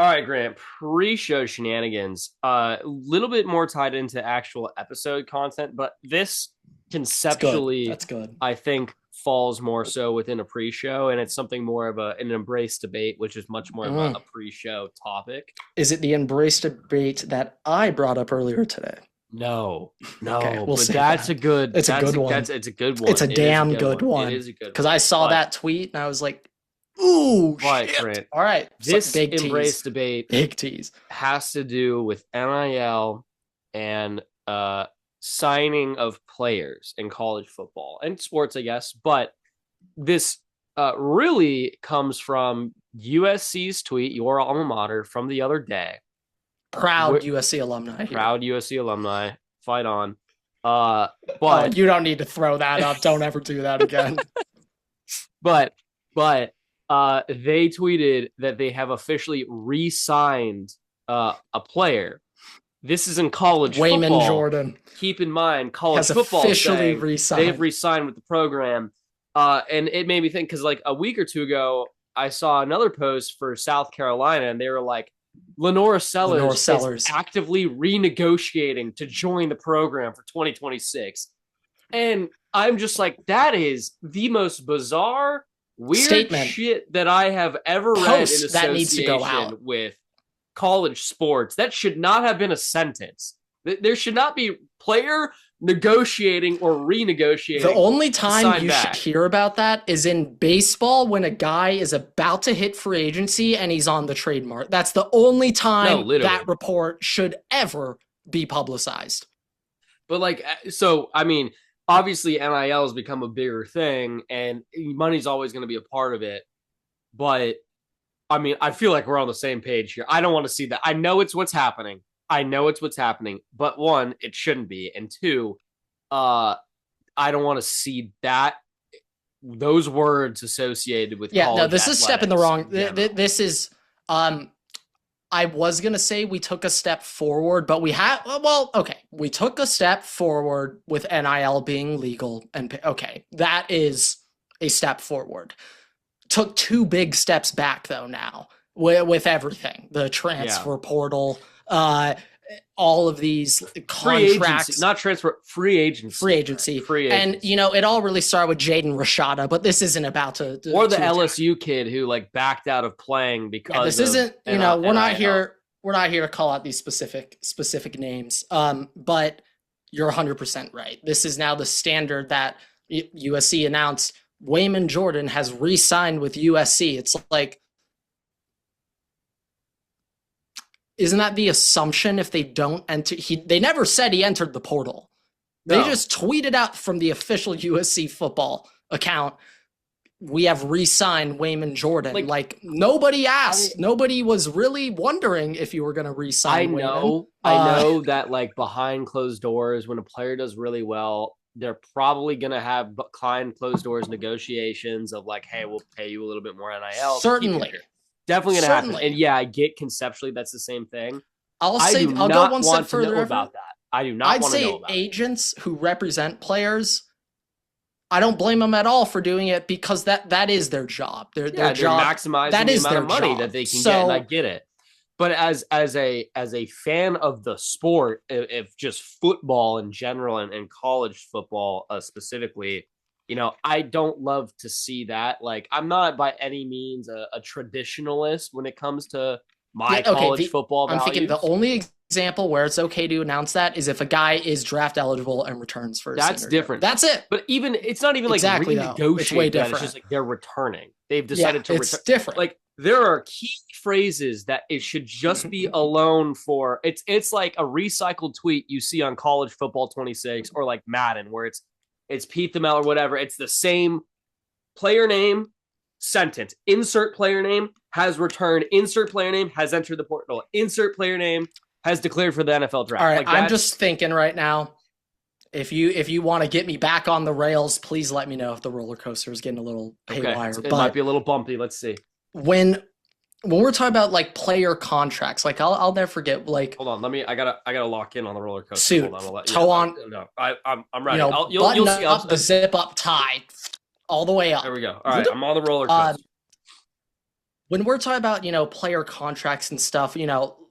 All right, Grant. Pre-show shenanigans. A little bit more tied into actual episode content, but this It's good. conceptually, That's good. I think, falls more so within a pre-show, and it's something more of an embrace debate, which is much more of Mm. a pre-show topic. Is it the embrace debate that I brought up earlier today? No, Okay, no, we'll but save that's that. a good. It's a That's good a, one. that's it's a good one. It's a It is a damn good good one. It one. is a good Because one. I saw But that tweet and I was like, ooh, but shit. Grant, All right. this Big embrace tease. debate Big tease. has to do with NIL and signing of players in college football and sports, I guess. But this really comes from USC's tweet, your alma mater, from the other day. Proud USC alumni. Proud USC alumni. Fight on. But you don't need to throw that up. Don't ever do that again. but they tweeted that they have officially re-signed a player. This is in college Wayman football. Jordan. Keep in mind, college has football officially re-signed. They've re-signed with the program. And it made me think, because like a week or two ago, I saw another post for South Carolina, and they were like, Lenora Sellers is actively renegotiating to join the program for 2026. And I'm just like, that is the most bizarre, weird statement. Shit that I have ever read in association that needs to go out. With college sports. That should not have been a sentence. There should not be player negotiating or renegotiating. The only time you should hear about that is in baseball, when a guy is about to hit free agency and he's on the trademark. That's the only time that report should ever be publicized. But like, so, I mean, obviously NIL has become a bigger thing and money's always going to be a part of it. But I mean, I feel like we're on the same page here. I don't want to see that. I know it's what's happening. But one, it shouldn't be. And two, I don't want to see those words associated with college no, this is a step in the wrong. This is, I was going to say we took a step forward, but we took a step forward with NIL being legal. And okay, that is a step forward. Took two big steps back though now with everything, the transfer portal, all of these contracts, not transfer, free agency. And it all really started with Jaden Rashada, but this isn't about to or the LSU kid who like backed out of playing because this isn't, we're not here to call out these specific names. But you're 100% right. This is now the standard that USC announced. Wayman Jordan has re-signed with USC. It's like, isn't that the assumption if they don't enter? They never said he entered the portal. They just tweeted out from the official USC football account, we have re-signed Wayman Jordan. Like nobody asked. Nobody was really wondering if you were going to re-sign Wayman. I know that like behind closed doors, when a player does really well, they're probably going to have behind closed doors negotiations of like, hey, we'll pay you a little bit more NIL. Certainly. Definitely going to happen. And yeah, I get conceptually that's the same thing. I'll go one step further about that. I do not want to know about agents who represent players, I don't blame them at all for doing it, because that is their job. Their job, maximizing the amount of money that they can get, and I get it. But as a fan of the sport, if just football in general and college football specifically, I don't love to see that. Like, I'm not by any means a traditionalist when it comes to college football values. I'm thinking the only example where it's okay to announce that is if a guy is draft eligible and returns for that's different. That's it. But even it's not even like renegotiate. It's way different. It's just like they're returning. They've decided to return. It's different. Like, there are key phrases that it should just be alone for. It's like a recycled tweet you see on College Football 26 or like Madden, where it's Pete the Mel or whatever. It's the same player name, sentence. Insert player name, has returned. Insert player name, has entered the portal. Insert player name, has declared for the NFL draft. All right, I'm just thinking right now, if you want to get me back on the rails, please let me know if the roller coaster is getting a little haywire. It might be a little bumpy. Let's see. When we're talking about like player contracts, like I'll never forget. Like, hold on, I gotta lock in on the roller coaster. Suit, toe on. No, I'm ready. You'll see up the zip up tie, all the way up. There we go. All right, I'm on the roller coaster. when we're talking about, player contracts and stuff,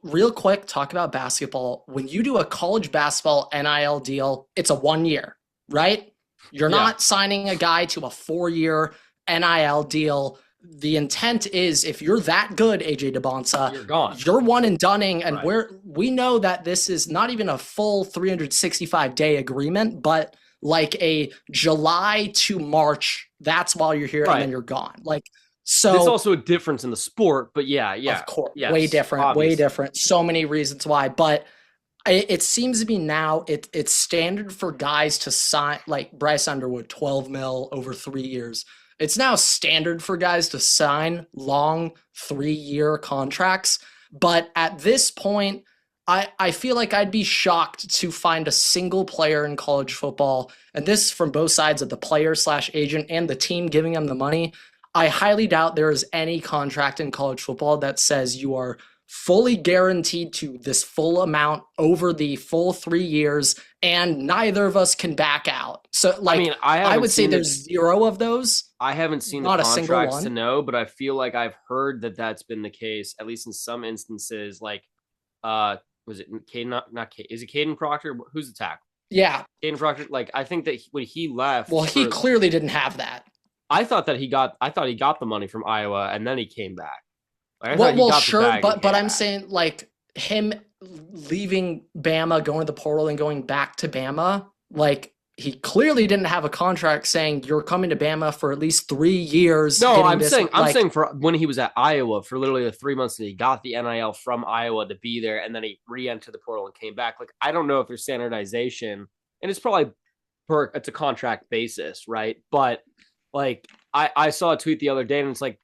real quick, talk about basketball. When you do a college basketball NIL deal, it's a 1 year, right? You're not signing a guy to a 4-year NIL deal. The intent is if you're that good, AJ DeBonsa, you're gone. You're one and doneing, and we know that this is not even a full 365-day agreement, but like a July to March, that's while you're here, and then you're gone. Like, so there's also a difference in the sport, but yeah, of course, way different. So many reasons why, but it seems to be now it's standard for guys to sign, like Bryce Underwood, 12 mil over 3 years. It's now standard for guys to sign long 3-year contracts. But at this point, I feel like I'd be shocked to find a single player in college football, and this from both sides of the player/agent and the team giving them the money. I highly doubt there is any contract in college football that says you are fully guaranteed to this full amount over the full 3 years, and neither of us can back out. So, like, I would say there's 0 of those. I haven't seen the contracts to know, but I feel like I've heard that that's been the case, at least in some instances. Like, was it Caden? Not Caden. Is it Caden Proctor? Who's the tackle? Yeah, Caden Proctor. Like, I think that when he left, he clearly didn't have that. I thought he got the money from Iowa, and then he came back. Sure, but I'm saying, like, him leaving Bama, going to the portal, and going back to Bama, like, he clearly didn't have a contract saying you're coming to Bama for at least 3 years. No, I'm saying for when he was at Iowa for literally the 3 months that he got the NIL from Iowa to be there, and then he re-entered the portal and came back. Like, I don't know if there's standardization, and it's probably it's a contract basis, right? But like, I saw a tweet the other day, and it's like,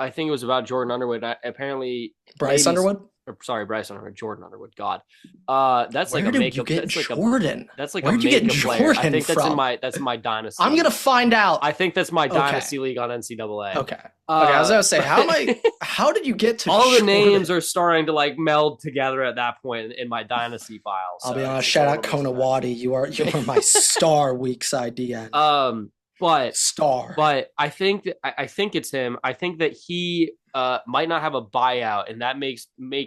I think it was about Jordan Underwood. Apparently, Bryce Underwood. Bryce Underwood. Jordan Underwood. God, that's like a makeup. That's Jordan. That's like a makeup player. I think that's in my dynasty. I'm gonna find out. I think that's my dynasty league on NCAA. Okay. I was gonna say, how did you get to all the names are starting to like meld together at that point in my dynasty file. So I'll be honest. Shout out Konawati. You are my star weak side DN. But I think it's him. I think that he might not have a buyout, and that makes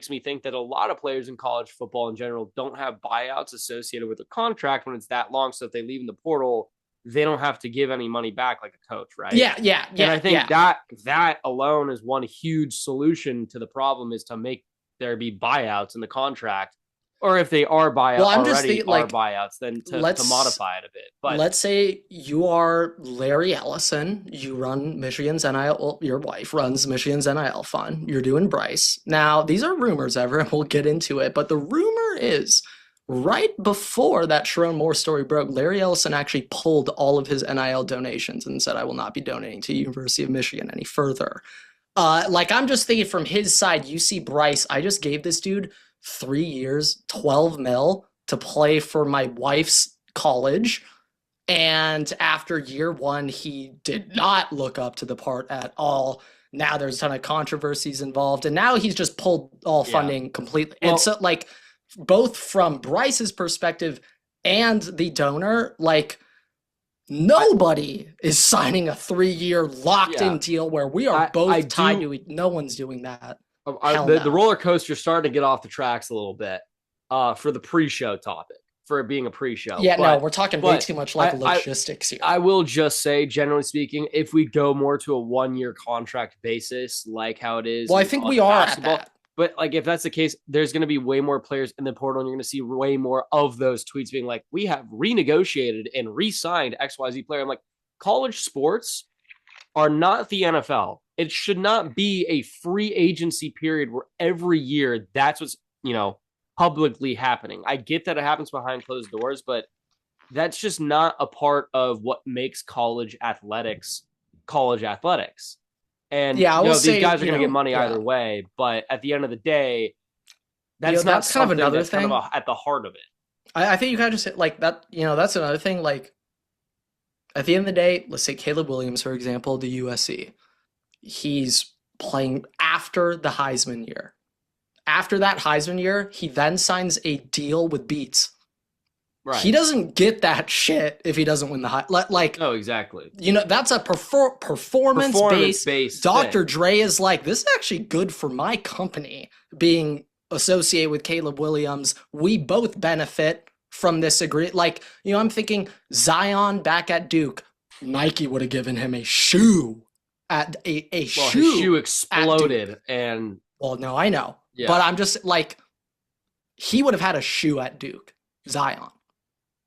me think that a lot of players in college football in general don't have buyouts associated with a contract when it's that long. So if they leave in the portal, they don't have to give any money back like a coach, right? Yeah. And I think that alone is one huge solution to the problem, is to make there be buyouts in the contract. Or if they are buyouts, then to modify it a bit. But let's say you are Larry Ellison. You run Michigan's NIL. Well, your wife runs Michigan's NIL fund. You're doing Bryce. Now, these are rumors, Everett. We'll get into it. But the rumor is, right before that Sharon Moore story broke, Larry Ellison actually pulled all of his NIL donations and said, I will not be donating to University of Michigan any further. I'm just thinking from his side, you see Bryce. I just gave this dude 3 years, 12 mil to play for my wife's college. And after year 1, he did not look up to the part at all. Now there's a ton of controversies involved. And now he's just pulled all funding completely. Well, and so, like, both from Bryce's perspective and the donor, like, nobody is signing a 3-year locked-in deal where we are both tied to it. No one's doing that. The roller coaster starting to get off the tracks a little bit for the pre-show topic, for it being a pre-show. Yeah, we're talking way too much like logistics here. I will just say, generally speaking, if we go more to a 1-year contract basis, like how it is. Well, I think we are at that. But like, if that's the case, there's going to be way more players in the portal, and you're going to see way more of those tweets being like, we have renegotiated and re-signed XYZ player. I'm like, college sports are not the NFL. It should not be a free agency period where every year that's what's, publicly happening. I get that it happens behind closed doors, but that's just not a part of what makes college athletics. And these guys are going to get money either way, but at the end of the day, that's kind of another thing kind of at the heart of it. I think you kind of just like that. That's another thing. Like, at the end of the day, let's say Caleb Williams, for example, to USC. He's playing after the Heisman year. After that Heisman year, he then signs a deal with Beats. Right. He doesn't get that shit if he doesn't win the high. Like, no, exactly. That's a performance based. Dr. Dre is like, this is actually good for my company being associated with Caleb Williams. We both benefit from this agreement. Like, I'm thinking Zion back at Duke. Nike would have given him a shoe at a shoe. His shoe exploded and. Well, no, I know, but I'm just like, he would have had a shoe at Duke, Zion.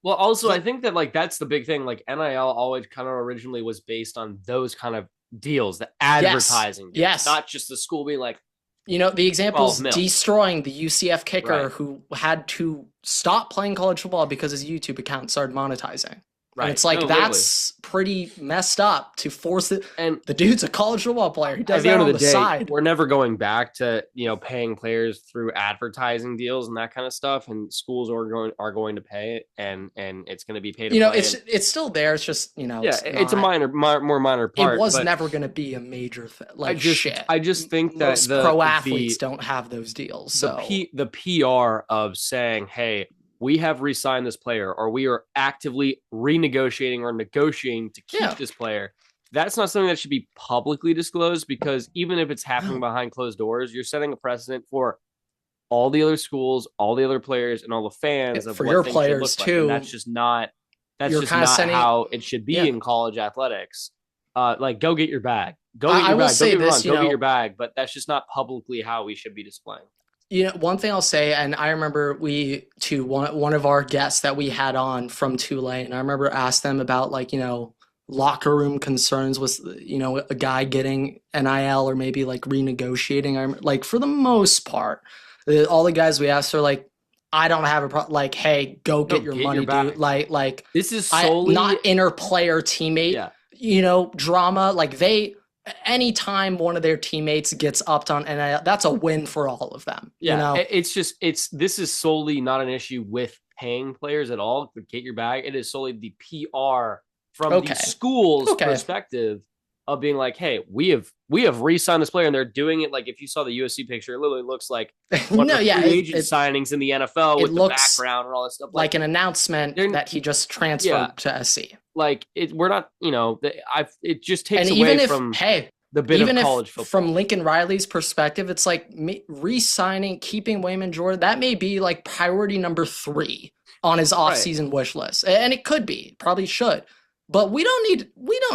Well, also, I think that, like, that's the big thing. Like, NIL always kind of originally was based on those kind of deals, the advertising deals. Yes. Not just the school being like, the example's destroying the UCF kicker who had to stop playing college football because his YouTube account started monetizing. Right. And it's like, that's pretty messed up to force it. And the dude's a college football player. He does that on the side. We're never going back to, paying players through advertising deals and that kind of stuff. And schools are going to pay it, and it's going to be paid. It's still there. It's just, it's a more minor part. It was never going to be a major thing. Like, I just think that most pro athletes don't have those deals. So the PR of saying, hey, we have re-signed this player, or we are actively renegotiating or negotiating to keep this player. That's not something that should be publicly disclosed, because even if it's happening behind closed doors, you're setting a precedent for all the other schools, all the other players, and all the fans of for what your things players should look too. Like. And that's just not how it should be in college athletics. Like, go get your bag. Go get your bag. Don't get me wrong. Go get your bag, but that's just not publicly how we should be displaying. One thing I'll say, and I remember one of our guests that we had on from Tulane, I remember asked them about, like, locker room concerns with, a guy getting NIL or maybe like renegotiating. Like, for the most part, all the guys we asked are like, I don't have a problem. Like, hey, go get your money, dude. Like this is solely not inter-player teammate, drama. Like, anytime one of their teammates gets upped on NIL, that's a win for all of them. This is solely not an issue with paying players at all. Get your bag. It is solely the PR from the school's perspective of being like, hey, we have re-signed this player, and they're doing it. Like, if you saw the USC picture, it literally looks like one of the free agent signings in the NFL with the background and all this stuff. Like an announcement that he just transferred to SC. Like, we're not, it just takes away from the bit of college football. From Lincoln Riley's perspective, it's like re-signing, keeping Wayman Jordan, that may be like priority number 3 on his offseason wish list. And it could be, probably should. But we don't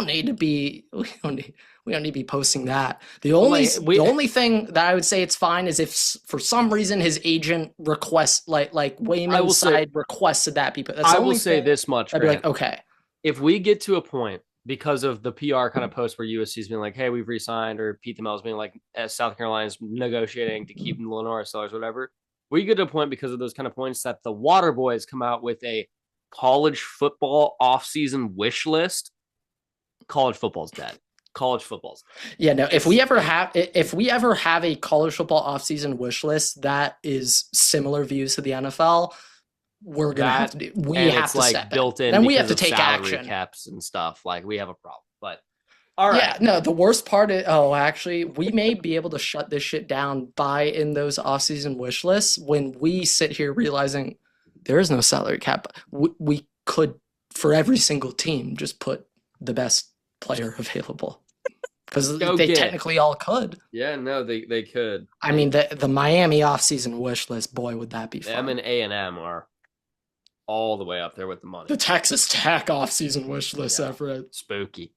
need to be posting that. The only thing that I would say it's fine is if for some reason his agent requests, like Wayman's side requested that be put. I will say this much. I'd be like, okay. If we get to a point, because of the PR kind of post where USC's being like, hey, we've re-signed, or Pete Thamel's being like, South Carolina's negotiating to keep Lenore sellers, whatever, we get to a point because of those kind of points that the Water Boys come out with a college football offseason wish list. College football's dead. Yeah, no. If we ever have a college football offseason wish list that is similar views to the NFL, we're gonna have to do. We have to like step built in, and we have to take action. Caps and stuff. Like, we have a problem. But all right. Yeah, no. The worst part is, actually, we may be able to shut this shit down by in those offseason wish lists when we sit here realizing there is no salary cap. We could, for every single team, just put the best player available, because they technically all could. Yeah, no, they could. I mean, the Miami offseason wish list, boy, would that be fun. Them and A&M are all the way up there with the money. The Texas Tech offseason wish list, Everett. Spooky.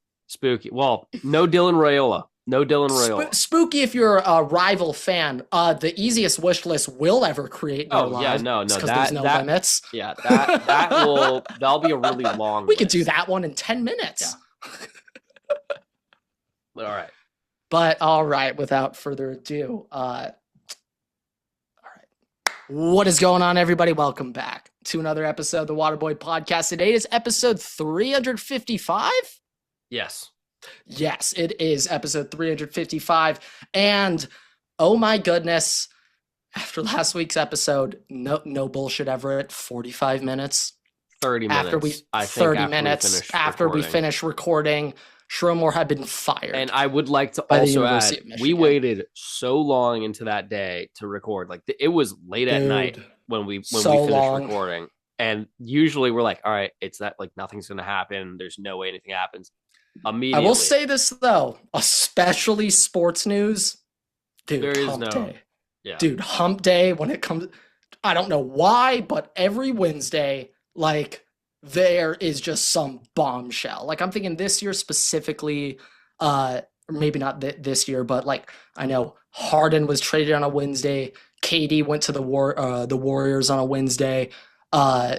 Well, no Dylan Raiola. Spooky if you're a rival fan. The easiest wish list we'll ever create in our lives. No. Because there's no limits. Yeah, that'll be a really long We could do that one in 10 minutes. Yeah. All right. But all right, without further ado, all right. What is going on, everybody? Welcome back to another episode of the Waterboy Podcast. Today is episode 355? Yes. Yes, it is episode 355. And oh my goodness, after last week's episode, no bullshit, Everett, 45 minutes. 30 minutes. After we finish recording, Shromore had been fired. And I would like to also add, we waited so long into that day to record. Like, it was late at night when we finished recording. And usually we're like, all right, it's that like nothing's going to happen. There's no way anything happens I will immediately. say this though, especially sports news, dude, There is hump no, day. yeah. Dude, hump day when it comes, I don't know why, but every Wednesday, like there is just some bombshell. Like I'm thinking this year specifically, or maybe not this year, but like I know Harden was traded on a Wednesday. KD went to the Warriors on a Wednesday. Uh,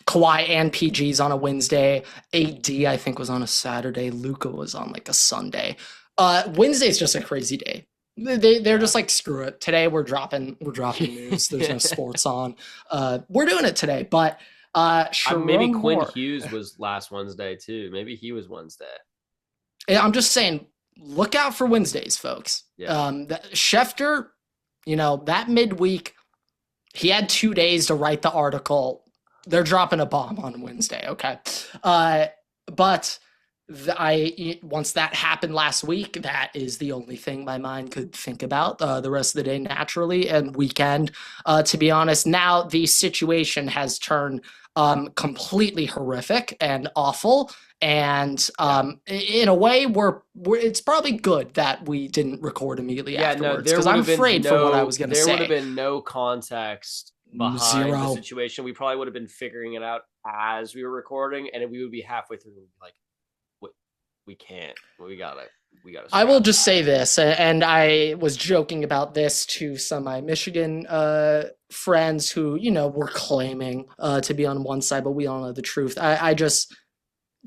Kawhi and PG's on a Wednesday. AD I think was on a Saturday. Luca was on like a Sunday. Wednesday's just a crazy day. They're just like screw it. Today we're dropping news. There's no sports on. We're doing it today, but Maybe Sharon Quinn Moore. Hughes was last Wednesday too. Maybe he was Wednesday. I'm just saying, look out for Wednesdays, folks. Yeah. Schefter, that midweek, he had 2 days to write the article. They're dropping a bomb on Wednesday, okay? But once that happened last week, that is the only thing my mind could think about the rest of the day naturally and weekend. To be honest, now the situation has turned completely horrific and awful. And in a way, it's probably good that we didn't record immediately afterwards because I'm afraid for what I was going to say. There would have been no context behind Zero. the situation. We probably would have been figuring it out as we were recording, and we would be halfway through like, we can't. We gotta. I will just say this, and I was joking about this to some of my Michigan friends who, were claiming to be on one side, but we all know the truth.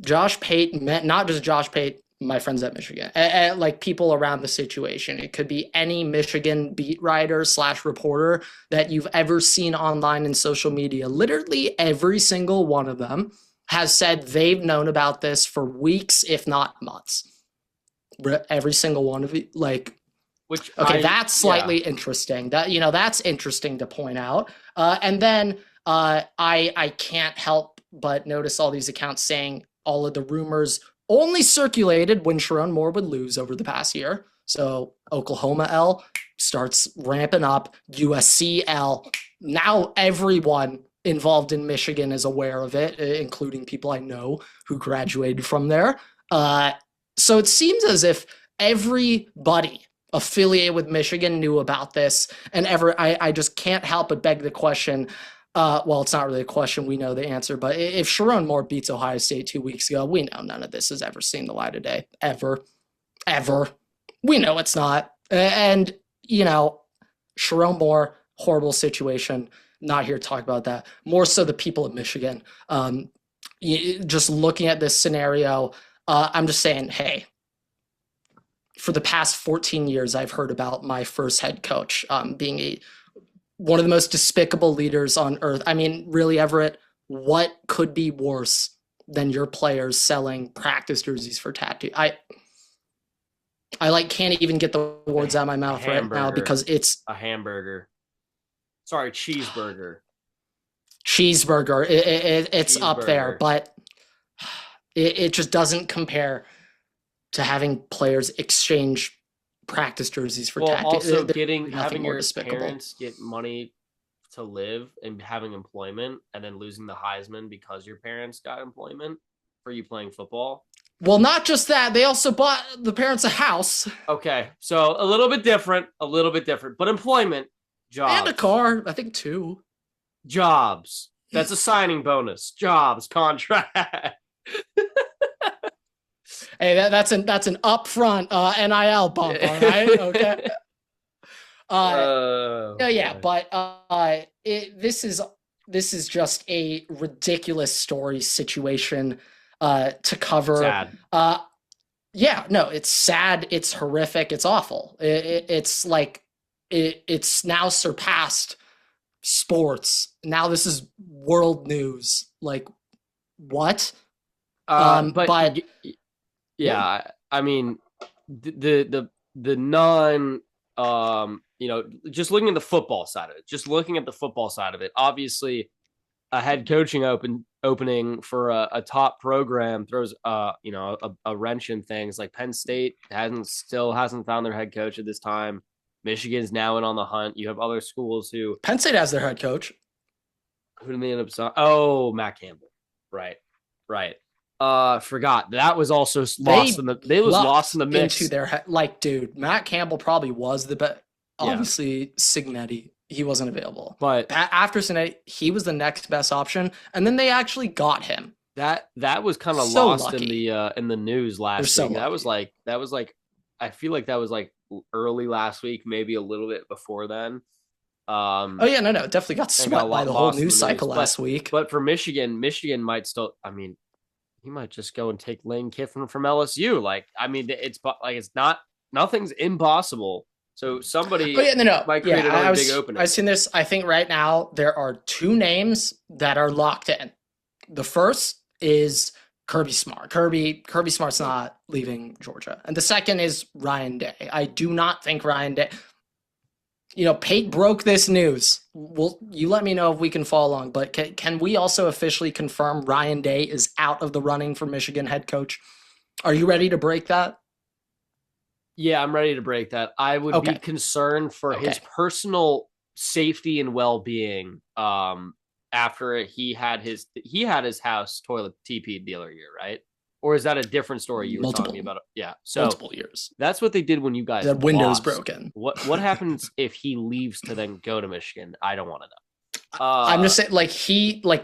Josh Pate meant not just Josh Pate, my friends at Michigan, like people around the situation. It could be any Michigan beat writer / reporter that you've ever seen online in social media. Literally every single one of them has said they've known about this for weeks, if not months. Every single one of you, that's slightly interesting. That's interesting to point out. And then I can't help but notice all these accounts saying all of the rumors only circulated when Sharon Moore would lose over the past year. So Oklahoma L starts ramping up, USC L. Now everyone involved in Michigan is aware of it, including people I know who graduated from there. So it seems as if everybody affiliated with Michigan knew about this. And I just can't help but beg the question. Well, it's not really a question. We know the answer. But if Sharon Moore beats Ohio State 2 weeks ago, we know none of this has ever seen the light of day. Ever. We know it's not. And, Sharon Moore, horrible situation. Not here to talk about that. More so the people of Michigan. Just looking at this scenario, I'm just saying, hey, for the past 14 years, I've heard about my first head coach being one of the most despicable leaders on earth. I mean, really, Everett, what could be worse than your players selling practice jerseys for tattoo? I can't even get the words out of my mouth right now because it's a hamburger. Sorry, cheeseburger. It's up there, but it just doesn't compare to having players exchange practice jerseys for tattoos. Also having your parents get money to live and having employment and then losing the Heisman because your parents got employment for you playing football. Well, not just that, they also bought the parents a house. Okay, so a little bit different, but employment, jobs. And a car, I think 2. Jobs. That's a signing bonus. Jobs, contract. Hey, that's an upfront NIL bump, all right? Okay. But this is just a ridiculous story situation to cover. Sad. It's sad. It's horrific. It's awful. It's like it's now surpassed sports. Now this is world news. Like what? Yeah, I mean, the non, just looking at the football side of it, obviously a head coaching opening for a top program throws, a wrench in things. Like Penn State still hasn't found their head coach at this time. Michigan's now in on the hunt. You have other schools who Penn State has their head coach. Who did they end up signing? Oh, Matt Campbell. Right. Forgot that was also lost in the. They was lost in the mix. Into their dude, Matt Campbell probably was the best. Obviously, Cignetti, he wasn't available. But after Cignetti, he was the next best option, and then they actually got him. That was kind of lost in the news last week. That was like I feel like that was like early last week, maybe a little bit before then. No, definitely got swept by the whole news cycle last week. But for Michigan might still. I mean, he might just go and take Lane Kiffin from LSU. It's not nothing's impossible. So somebody might create another big opening. I've seen this. I think right now there are 2 names that are locked in. The first is Kirby Smart. Kirby Smart's not leaving Georgia. And the second is Ryan Day. I do not think Ryan Day. Pate broke this news. You let me know if we can follow along. But can we also officially confirm Ryan Day is out of the running for Michigan head coach? Are you ready to break that? Yeah, I'm ready to break that. I would be concerned for his personal safety and well-being after he had his house toilet TP dealer year, right? Or is that a different story you were talking about? Yeah, so multiple years. That's what they did when you guys the window's broken. What happens if he leaves to then go to Michigan? I don't want to know. I'm just saying,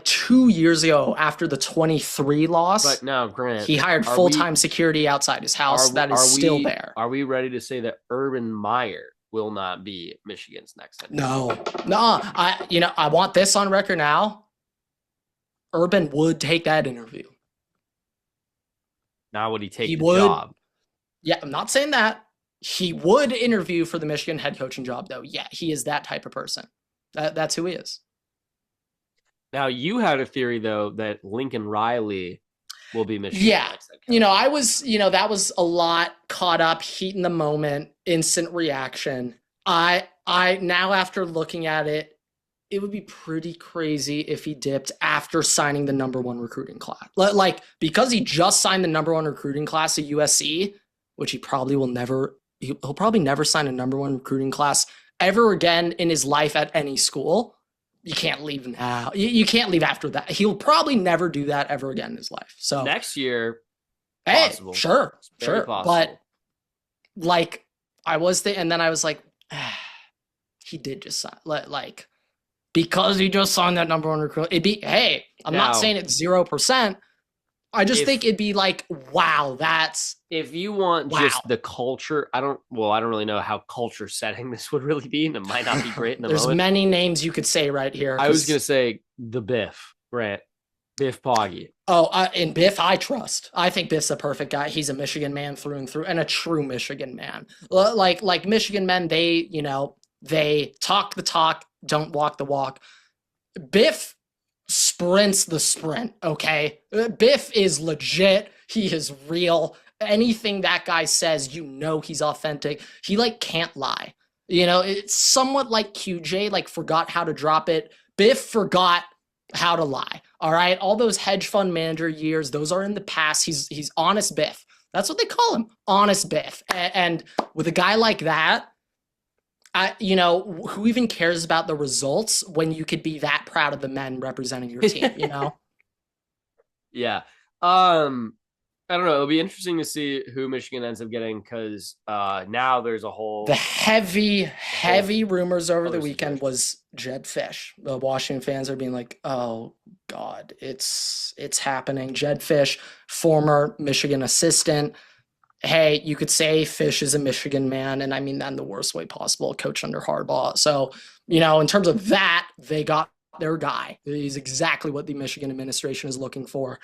2 years ago after the 23 loss. But now, Grant, he hired full-time security outside his house. That is still there. Are we ready to say that Urban Meyer will not be Michigan's next head? No. I want this on record now. Urban would take that interview. Now would he take the job? Yeah, I'm not saying that. He would interview for the Michigan head coaching job, though. Yeah, he is that type of person. That's who he is. Now, you had a theory, though, that Lincoln Riley will be Michigan. Yeah. I was, that was a lot caught up, heat in the moment, instant reaction. I now, after looking at it, it would be pretty crazy if he dipped after signing the number 1 recruiting class. Because he just signed the number 1 recruiting class at USC, which he probably will never, he'll probably never sign a number 1 recruiting class ever again in his life at any school. You can't leave now. You can't leave after that. He'll probably never do that ever again in his life. So next year, possible. Sure. Possible. But I was there, and then I was like, he did just sign. Because he just signed that number 1 recruit. It'd be, hey, I'm not saying it's 0%. I just think it'd be wow, that's... If you want just the culture, I don't really know how culture setting this would really be, and it might not be great in the moment. There's many names you could say right here. I was going to say the Biff, Grant. Biff Poggi. Oh, in Biff, I trust. I think Biff's a perfect guy. He's a Michigan man through and through, and a true Michigan man. Like Michigan men, they talk the talk, don't walk the walk. Biff sprints the sprint, okay? Biff is legit. He is real. Anything that guy says, he's authentic. He can't lie. It's somewhat like QJ, forgot how to drop it. Biff forgot how to lie. All right. All those hedge fund manager years, those are in the past. He's honest Biff. That's what they call him. Honest Biff. And with a guy like that, who even cares about the results when you could be that proud of the men representing your team, Yeah. I don't know. It'll be interesting to see who Michigan ends up getting because now there's a whole... The heavy rumors over the weekend was Jedd Fisch. The Washington fans are being like, oh, God, it's happening. Jedd Fisch, former Michigan assistant. Hey, you could say Fisch is a Michigan man, and I mean that in the worst way possible, coach under Harbaugh. So, in terms of that, they got their guy. He's exactly what the Michigan administration is looking for.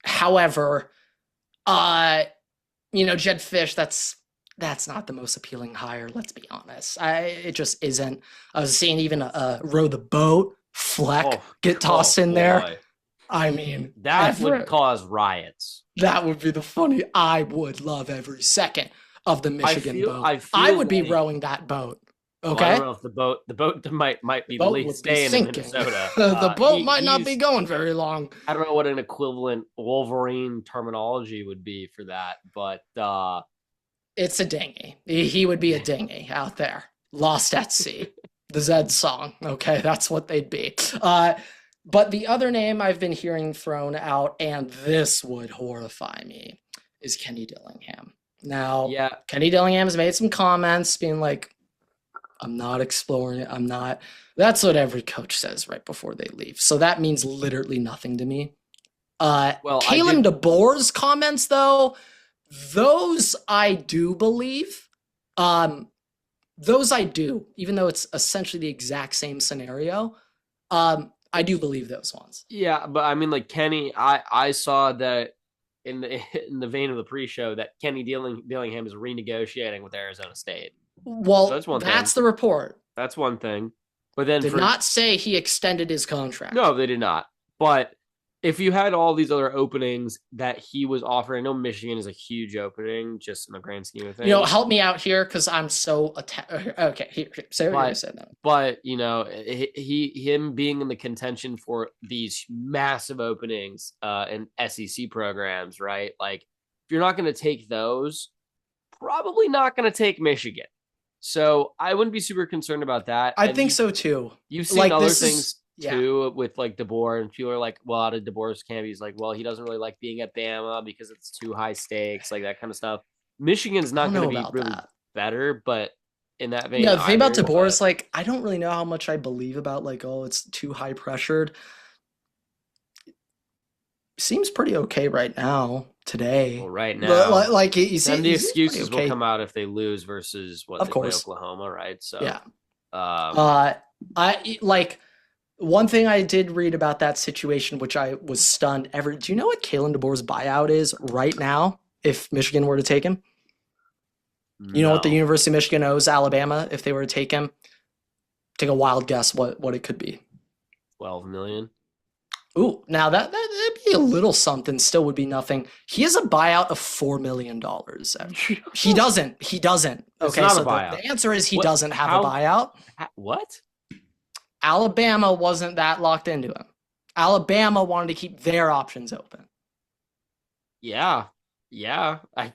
However, Jedd Fisch, that's not the most appealing hire, let's be honest. It just isn't. I was seeing even a row the boat, Fleck, get tossed in there. I mean, that would cause riots. That would be the funny. I would love every second of the Michigan boat. I would be rowing that boat. Okay. I don't know if the boat might be the least staying in Minnesota. The boat might not be going very long. I don't know what an equivalent Wolverine terminology would be for that, but it's a dinghy. He would be a dinghy out there, lost at sea. The Zed song. Okay, that's what they'd be. But the other name I've been hearing thrown out, and this would horrify me, is Kenny Dillingham. Now, Yeah. Kenny Dillingham has made some comments being like, I'm not exploring it. I'm not. That's what every coach says right before they leave. So that means literally nothing to me. Well, Kalen DeBoer's comments, though, those I do believe. Those I do, even though it's essentially the exact same scenario. I do believe those ones. Yeah, but I mean, like Kenny, I saw that in the vein of the pre-show that Kenny Dillingham is renegotiating with Arizona State. Well, so that's the report. That's one thing. But then did not say he extended his contract. No, they did not. But if you had all these other openings that he was offering, I know Michigan is a huge opening just in the grand scheme of things. Help me out here because I'm so okay. Here, say what you said now. But him being in the contention for these massive openings in SEC programs, right? Like, if you're not going to take those, probably not going to take Michigan. So I wouldn't be super concerned about that. I think so too. You've seen other things too with like DeBoer, and people are like, well, out of DeBoer's camp, he's like, well, he doesn't really like being at Bama because it's too high stakes, like that kind of stuff. Michigan's not going to be really better, but in that vein, the thing about DeBoer is like, I don't really know how much I believe about like, oh, it's too high pressured. Seems pretty okay right now. Today, well, right now, like the excuses will come out if they lose versus what they play Oklahoma, right? So yeah, I like one thing I did read about that situation, which I was stunned. Do you know what Kalen DeBoer's buyout is right now? If Michigan were to take him, you know what the University of Michigan owes Alabama if they were to take him. Take a wild guess what it could be. $12 million. Ooh, now that'd be a little something. Still would be nothing. He has a buyout of $4 million. He doesn't. Okay, so the answer is he doesn't have a buyout. What? Alabama wasn't that locked into him. Alabama wanted to keep their options open. Yeah.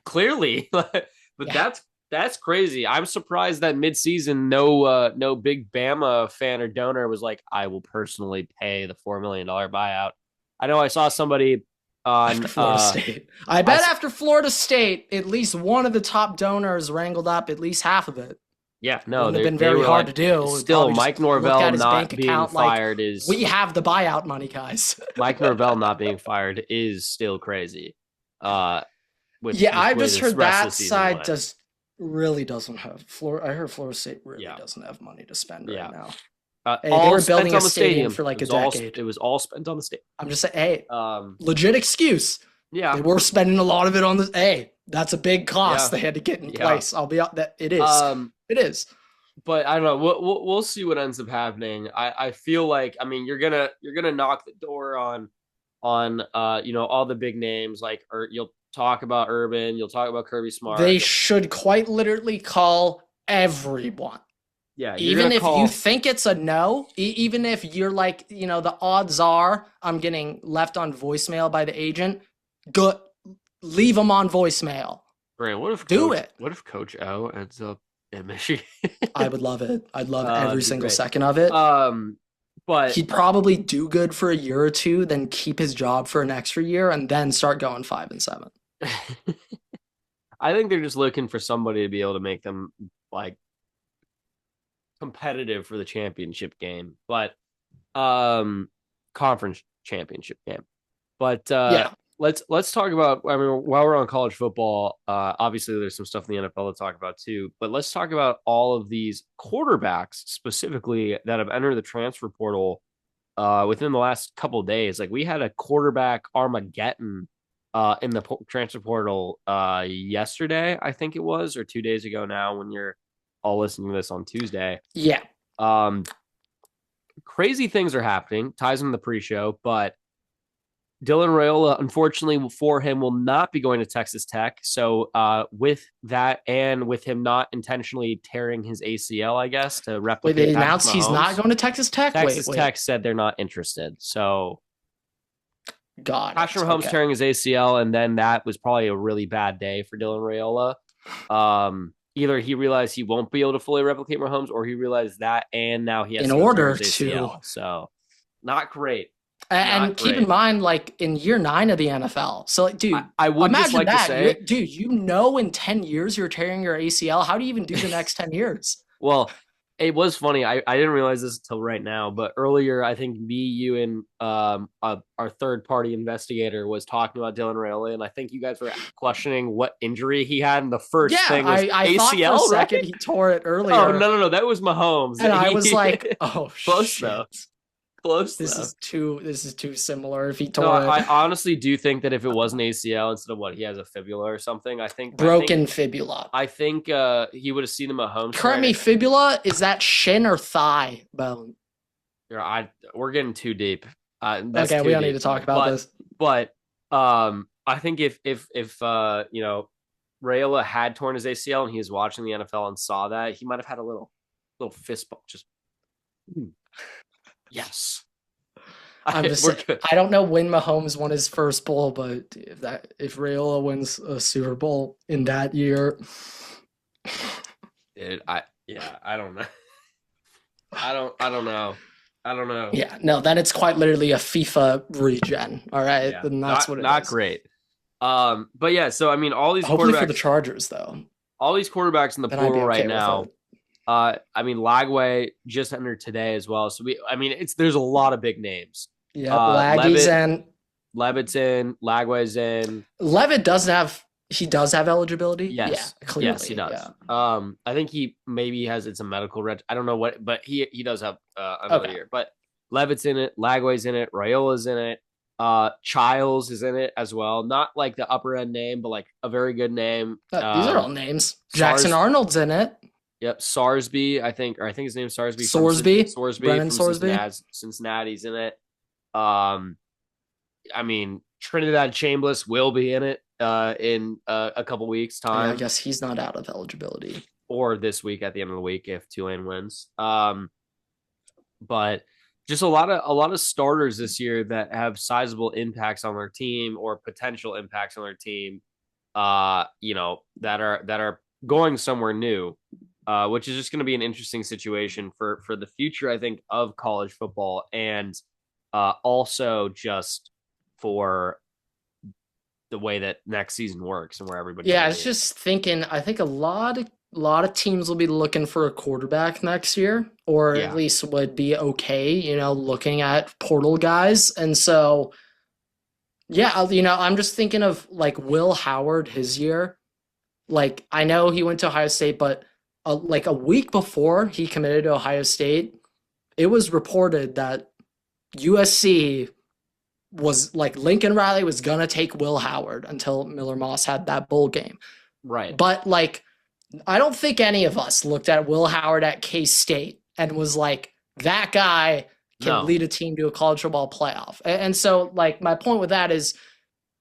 Clearly, but that's crazy. I'm surprised that midseason no big Bama fan or donor was like, I will personally pay the $4 million buyout. I know I saw somebody on Florida State. I bet after Florida State, at least one of the top donors wrangled up at least half of it. Yeah, no, they've been very hard to do. Still, Mike Norvell not being fired is. We have the buyout money, guys. Mike Norvell not being fired is still crazy. I've just heard that side really doesn't have I heard Florida State really doesn't have money to spend right now. They were building a stadium for like a decade. It was all spent on the stadium. I'm just saying, legit excuse. Yeah, they were spending a lot of it on the. Hey, that's a big cost they had to get in place. I'll be out that it is. It is. But I don't know. We'll see what ends up happening. I feel like you're gonna knock the door on all the big names you'll talk about Urban, you'll talk about Kirby Smart. They should quite literally call everyone. Yeah, even if you think it's a no, even if you're like, the odds are I'm getting left on voicemail by the agent, go leave them on voicemail. Brand, what if Coach O ends up in Michigan? I would love it. I'd love every single second of it. But he'd probably do good for a year or two, then keep his job for an extra year, and then start going 5-7. I think they're just looking for somebody to be able to make them competitive for the championship game, but conference championship game. But let's talk about. While we're on college football, obviously there's some stuff in the NFL to talk about too. But let's talk about all of these quarterbacks specifically that have entered the transfer portal within the last couple of days. Like, we had a quarterback Armageddon in the transfer portal yesterday, I think it was, or 2 days ago now, when you're all listening to this on Tuesday. Yeah. Crazy things are happening. Ties into the pre-show, but Dylan Raiola, unfortunately for him, will not be going to Texas Tech. So with that, and with him not intentionally tearing his ACL, I guess, to replicate. Wait, they announced he's not going to Texas Tech? Texas Tech said they're not interested. So Patrick Mahomes tearing his ACL, and then that was probably a really bad day for Dylan Raiola. either he realized he won't be able to fully replicate Mahomes, or he realized that, and now he has in to go tear order his to. ACL. So not great. And Not keep in great. mind, like in year 9 of the NFL. So, like, dude, I would just imagine like to that. say, Dude, in 10 years you're tearing your ACL. How do you even do the next 10 years? well, it was funny. I didn't realize this until right now, but earlier I think me, you, and our third party investigator was talking about Dylan Raiola, and I think you guys were questioning what injury he had, and the first Yeah, thing was I thought for a ACL, right? second he tore it Oh earlier, no, that was Mahomes. and I was He like, "Oh close shit, though, close this though. is too similar." If he No, tore it, I honestly do think that if it was an ACL instead of what he has a fibula or something, broken fibula. I think he would have seen the Mahomes Correct me, tonight. fibula is that shin or thigh bone? We're getting too deep. That's Okay, too we don't need deep. to talk about this. But I think if Rayola had torn his ACL and he was watching the NFL and saw that, he might have had a little fist bump. Just yes. I'm just We're saying, good. I don't know when Mahomes won his first bowl, but if Rayola wins a Super Bowl in that year, I don't know. I don't know. I don't know. yeah, no, then it's quite literally a FIFA regen. All right, Yeah, then that's what it not is. great. But yeah, so I mean, all these Hopefully quarterbacks for the Chargers though. all these quarterbacks in the Then I'd be portal okay right with now. it. I mean, Lagway just entered today as well. So there's a lot of big names. Yeah, Laggy's in. Levitt's in. Lagway's in. Levitt does have eligibility. Yes, Yeah, clearly. yes, he does. Yeah. I think he maybe has it's a medical reg. I don't know what, but he does have another year. But Levitt's in it. Lagway's in it. Raiola's in it. Childs is in it as well. Not like the upper end name, but like a very good name. These are all names. Jackson Arnold's in it. Yep, Sarsby, I think his name's Sarsby. Sorsby, Brennan from Sorsby. Cincinnati's in it. I mean, Trinidad Chambliss will be in it in a couple weeks' time. Yeah, I guess he's not out of eligibility. Or this week at the end of the week if Tulane wins. But just a lot of starters this year that have sizable impacts on their team or potential impacts on their team. That are going somewhere new. Which is just going to be an interesting situation for the future, I think, of college football, and also just for the way that next season works and where everybody. Yeah, I was just thinking. I think a lot of teams will be looking for a quarterback next year, or at least would be okay, looking at portal guys, and so. Yeah, I'm just thinking of like Will Howard his year. Like I know he went to Ohio State, but like a week before he committed to Ohio State, it was reported that USC was like Lincoln Riley was gonna take Will Howard until Miller Moss had that bowl game. Right. But like, I don't think any of us looked at Will Howard at K-State and was like, that guy can lead a team to a college football playoff. And so like my point with that is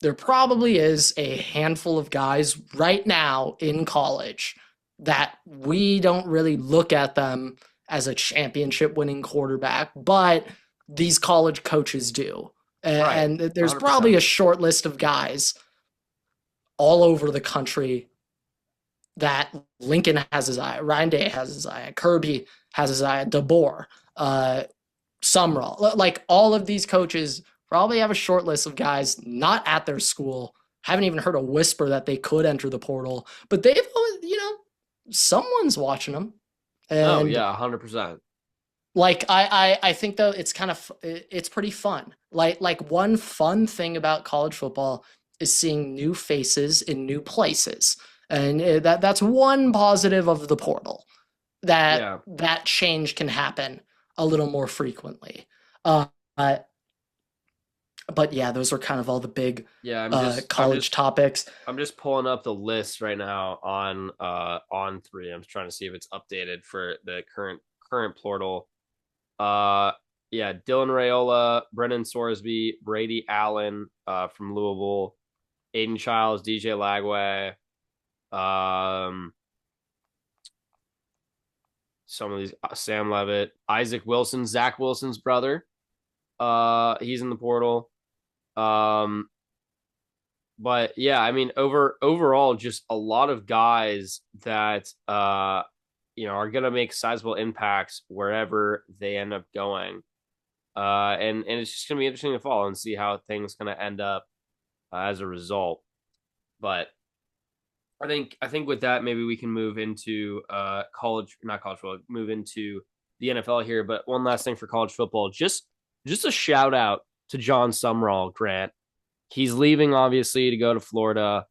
there probably is a handful of guys right now in college that we don't really look at them as a championship winning quarterback, but these college coaches do. And there's 100%. Probably a short list of guys all over the country that Lincoln has his eye, Ryan Day has his eye, Kirby has his eye, DeBoer, Sumrall. Like all of these coaches probably have a short list of guys not at their school, haven't even heard a whisper that they could enter the portal, but they've, someone's watching them. And 100%. Like I think though it's pretty fun. Like one fun thing about college football is seeing new faces in new places, and that's one positive of the portal. That change can happen a little more frequently. But yeah, those are kind of all the big college topics. I'm just pulling up the list right now on 3. I'm trying to see if it's updated for the current portal. Dylan Raiola, Brennan Sorsby, Brady Allen from Louisville, Aiden Childs, DJ Lagway, some of these Sam Levitt, Isaac Wilson, Zach Wilson's brother. He's in the portal. But yeah, I mean, overall, just a lot of guys that are gonna make sizable impacts wherever they end up going. And it's just gonna be interesting to follow and see how things gonna end up as a result. But I think with that, maybe we can move into not college football, move into the NFL here. But one last thing for college football, just a shout out to John Sumrall, Grant. He's leaving obviously to go to Florida,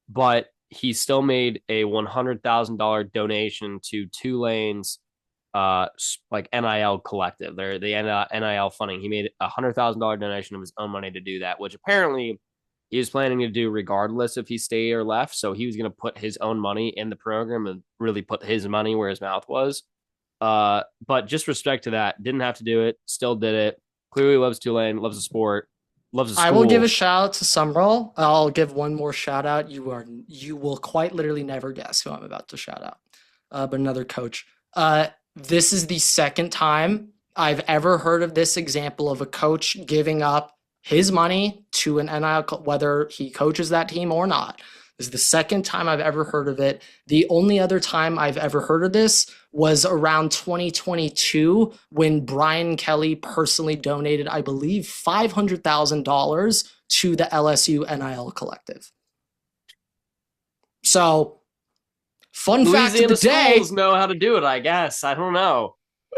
but he still made a $100,000 donation to Tulane's like NIL collective. They're the NIL funding. He made $100,000 donation of his own money to do that, which apparently he was planning to do regardless if he stayed or left. So he was going to put his own money in the program and really put his money where his mouth was. But just respect to that. Didn't have to do it. Still did it. Clearly loves Tulane, loves the sport, loves the school. I will give a shout out to Sumrall. I'll give one more shout out. You will quite literally never guess who I'm about to shout out. But another coach. This is the second time I've ever heard of this example of a coach giving up his money to an NIL, whether he coaches that team or not. This is the second time I've ever heard of it. The only other time I've ever heard of this was around 2022 when Brian Kelly personally donated, I believe, $500,000 to the LSU NIL collective. So, fun fact of the day. Schools know how to do it, I guess. I don't know.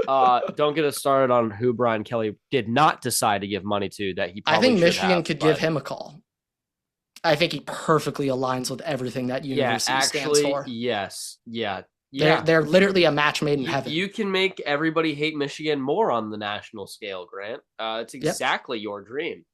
Don't get us started on who Brian Kelly did not decide to give money to that he probably I think Michigan have, could give him a call. I think he perfectly aligns with everything that university stands for. Yes. Yeah. They're literally a match made in heaven. You can make everybody hate Michigan more on the national scale, Grant. It's exactly your dream.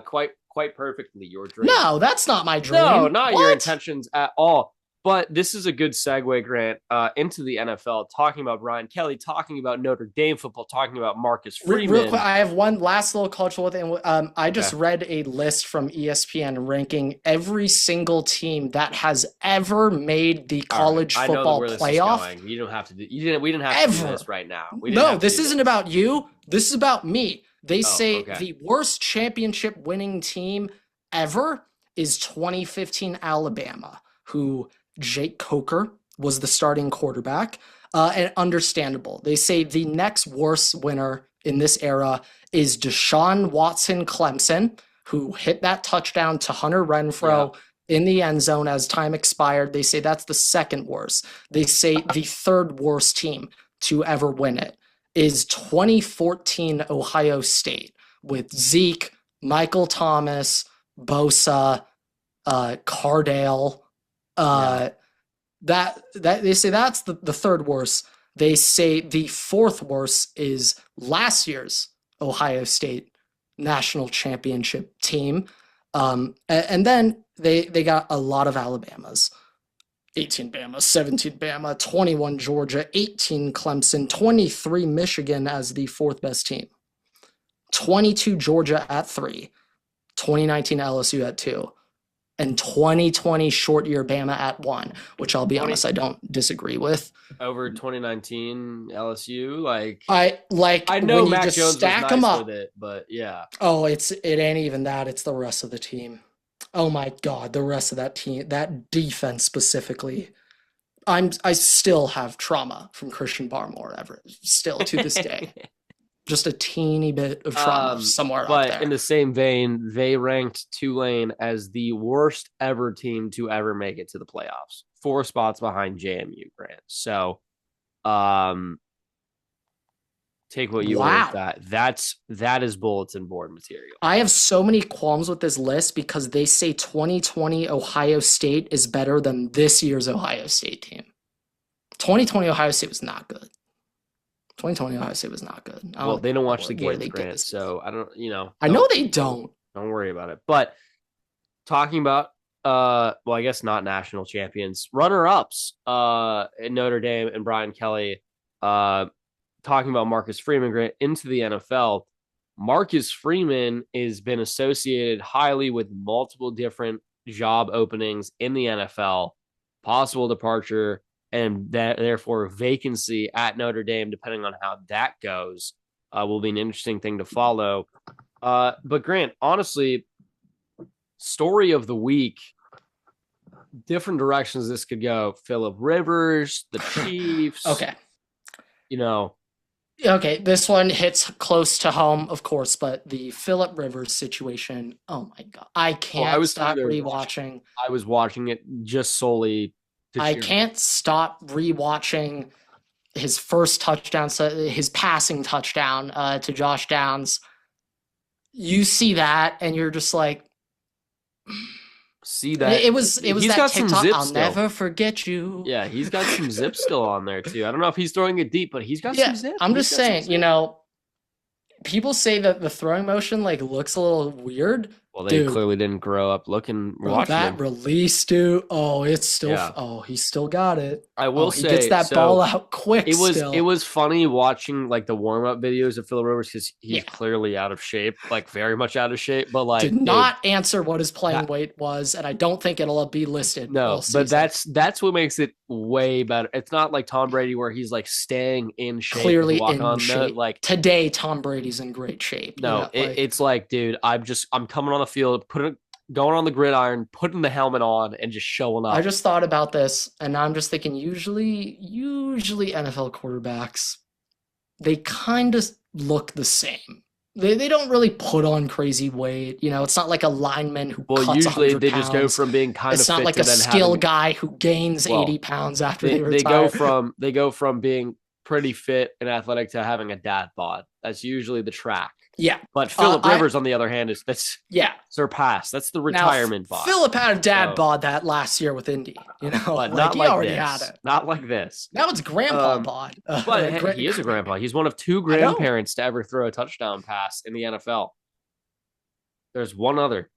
Quite perfectly your dream. No, that's not my dream. No, not your intentions at all. But this is a good segue, Grant, into the NFL, talking about Brian Kelly, talking about Notre Dame football, talking about Marcus Freeman. Real quick, I have one last little cultural thing. I just read a list from ESPN ranking every single team that has ever made the college football playoff. You don't have to do. We didn't have to do this right now. No, this isn't about you. This is about me. They say the worst championship winning team ever is 2015 Alabama, who Jake Coker was the starting quarterback, and understandable. They say the next worst winner in this era is Deshaun Watson Clemson, who hit that touchdown to Hunter Renfrow in the end zone as time expired. They say that's the second worst. They say the third worst team to ever win it is 2014 Ohio State with Zeke, Michael Thomas, Bosa, Cardale. That they say that's the third worst. They say the fourth worst is last year's Ohio State national championship team. And then they got a lot of Alabamas. 18 Bama, 17 Bama, 21 Georgia, 18 Clemson, 23 Michigan as the fourth best team. 22 Georgia at 3, 2019 LSU at 2. And 2020 short year Bama at 1, which I'll be honest, I don't disagree with. Over 2019 LSU, I know when Mac you just Jones stack was nice them up with it, but yeah. Oh, it ain't even that. It's the rest of the team. Oh my God, the rest of that team, that defense specifically. I still have trauma from Christian Barmore Everett, still to this day. Just a teeny bit of trauma somewhere up there. But in the same vein, they ranked Tulane as the worst ever team to ever make it to the playoffs. 4 spots behind JMU, Grant. So take what you want with that. That is bulletin board material. I have so many qualms with this list because they say 2020 Ohio State is better than this year's Ohio State team. 2020 Ohio State was not good. 2020 Ohio State was not good. Well, they don't watch the games, Grant, so I don't, I know they don't. Don't worry about it. But talking about, I guess not national champions, runner-ups in Notre Dame and Brian Kelly, talking about Marcus Freeman, Grant, into the NFL. Marcus Freeman has been associated highly with multiple different job openings in the NFL, possible departure, and that therefore vacancy at Notre Dame, depending on how that goes, will be an interesting thing to follow. But Grant, honestly, story of the week. Different directions this could go. Phillip Rivers, the Chiefs. Okay. Okay, this one hits close to home, of course, but the Phillip Rivers situation, oh my God. I can't stop rewatching. I was watching it just solely to I can't stop rewatching his first touchdown, his passing touchdown to Josh Downs. You see that, and you're just like, see that it was that TikTok. I'll never forget you. Yeah, he's got some zip still on there too. I don't know if he's throwing it deep, but he's got some zip. I'm just saying, people say that the throwing motion looks a little weird. Well, they clearly didn't grow up watching that release, dude. Oh, it's still. Oh, he still got it. I will say, he gets that ball out quick. It was funny watching the warm up videos of Phillip Rivers because he's clearly out of shape, very much out of shape. But did not answer what his playing weight was, and I don't think it'll be listed. No, but that's what makes it way better. It's not like Tom Brady where he's staying in shape, clearly in shape. Today, Tom Brady's in great shape. No, it's dude, I'm coming on the field, going on the gridiron, putting the helmet on, and just showing up. I just thought about this, and I'm just thinking, usually NFL quarterbacks, they kind of look the same. They don't really put on crazy weight. It's not like a lineman who cuts 100 usually they pounds. just go from being kind of fit. It's not like a skill guy who gains 80 pounds after they retire. They go from being pretty fit and athletic to having a dad bod. That's usually the track. Yeah. But Phillip Rivers, on the other hand, that's surpassed. That's the retirement bod. Phillip had a dad bod that last year with Indy. But not he like already this. had it. Not like this. That was grandpa bod. But he is a grandpa. He's one of two grandparents to ever throw a touchdown pass in the NFL. There's one other.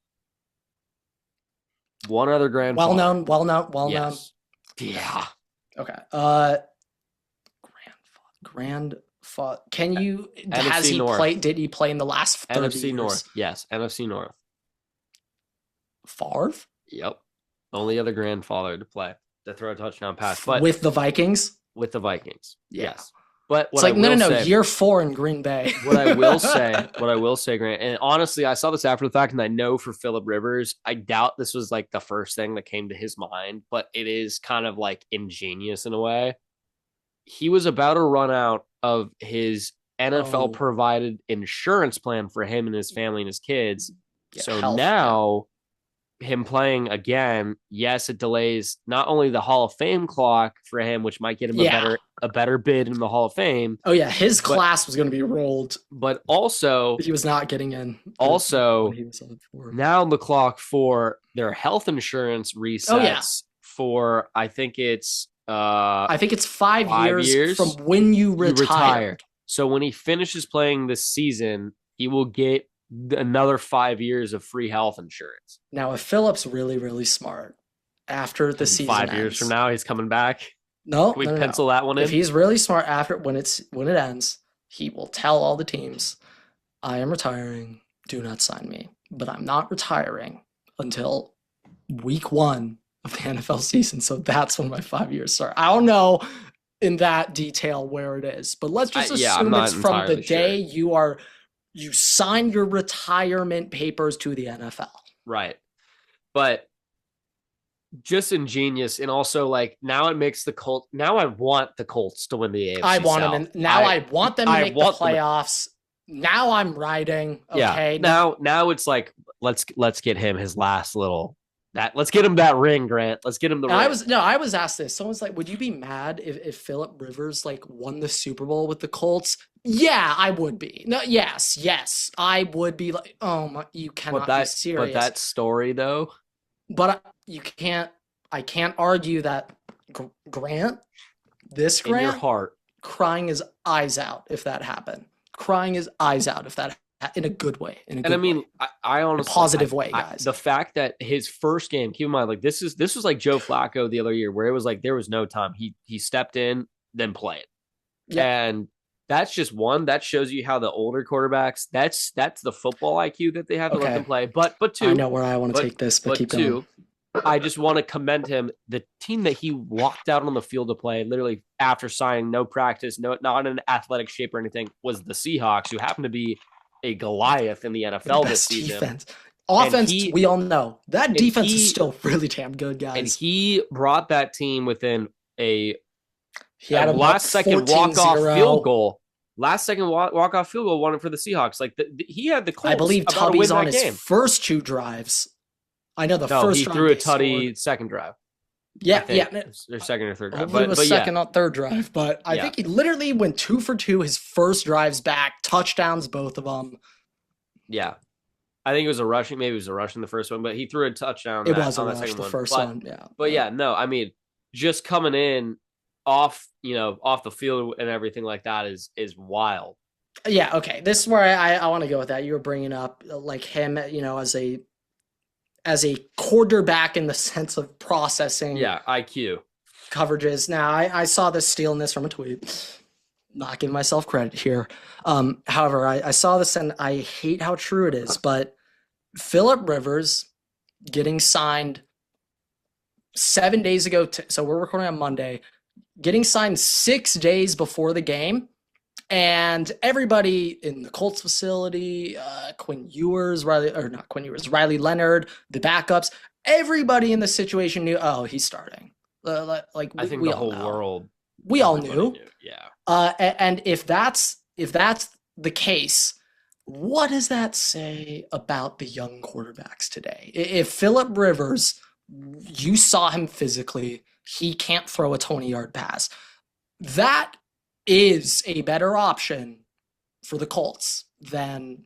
One other grandfather. Well known. Yeah. Okay. Grandfather. Can you? Has he played? Did he play in the last 30 NFC years? North? Yes, NFC North. Favre? Yep. Only other grandfather to throw a touchdown pass, but with the Vikings. With the Vikings, yeah. Yes. But it's no. Year 4 in Green Bay. what I will say, Grant, and honestly, I saw this after the fact, and I know for Phillip Rivers, I doubt this was the first thing that came to his mind, but it is kind of ingenious in a way. He was about to run out of his NFL provided insurance plan for him and his family and his kids. Now him playing again, yes, it delays not only the Hall of Fame clock for him, which might get him a better bid in the Hall of Fame. Oh yeah, his class was going to be rolled, but also he was not getting in. Also, now the clock for their health insurance resets for I think it's 5 years from when you retire. So when he finishes playing this season, he will get another 5 years of free health insurance. Now, if Phillip's really, really smart, after the season 5 years from now, he's coming back. No, can we pencil that one in? If he's really smart after when it ends, he will tell all the teams, "I am retiring. Do not sign me." But I'm not retiring until week 1 of the NFL season. So that's when my 5 years start. I don't know in that detail where it is, but let's just assume it's from the day you sign your retirement papers to the NFL. Right. But just ingenious, and also now it makes the Colts. Now I want the Colts to win the AFC I want South. them. I want them to make the playoffs. Now I'm riding. Okay. Yeah. Now it's let's get him his last little. Let's get him that ring, Grant. Let's get him the ring. I was asked this. Someone's like, would you be mad if Phillip Rivers won the Super Bowl with the Colts? Yeah, I would be. No, yes, I would be you cannot be serious. But that story though. But I can't argue that Grant, in your heart, crying his eyes out if that happened. Crying his eyes out if that in a good way. I honestly, positive way, guys. The fact that his first game, keep in mind, this was like Joe Flacco the other year, where it was there was no time. He stepped in, then played, and that's just one that shows you how the older quarterbacks. That's the football IQ that they have to let them play. But two, I know where I want to take this, but keep going. I just want to commend him. The team that he walked out on the field to play, literally after signing, no practice, not in athletic shape or anything, was the Seahawks, who happened to be a Goliath in the NFL this season. Defense. Offense, we all know. That defense is still really damn good, guys. And he brought that team within a last-second walk-off field goal. Last-second walk-off field goal won it for the Seahawks. Like, he had the Colts. I believe Tubby's on his first 2 drives. I know first drive. He threw a tutty second drive. Yeah. Their second or third drive. But it was second or third drive. But I think he literally went 2 for 2 his first drives back. Touchdowns, both of them. Yeah. I think it was a rushing. Maybe it was a rushing the first one, but he threw a touchdown. It was a rush the first one. Yeah. But yeah, no, I mean, just coming in off the field and everything like that is wild. Yeah. Okay. This is where I want to go with that. You were bringing up like him, as a quarterback in the sense of processing. Yeah. IQ coverages. Now I saw this stealing this from a tweet. Not giving myself credit here. However, I saw this and I hate how true it is, but Phillip Rivers getting signed 7 days ago. So we're recording on Monday, getting signed 6 days before the game. And everybody in the Colts facility, Riley Leonard, the backups, everybody in the situation knew, he's starting. I think the whole world. We all knew. Yeah. And if that's the case, what does that say about the young quarterbacks today? If Phillip Rivers, you saw him physically, he can't throw a 20-yard pass. That is a better option for the Colts than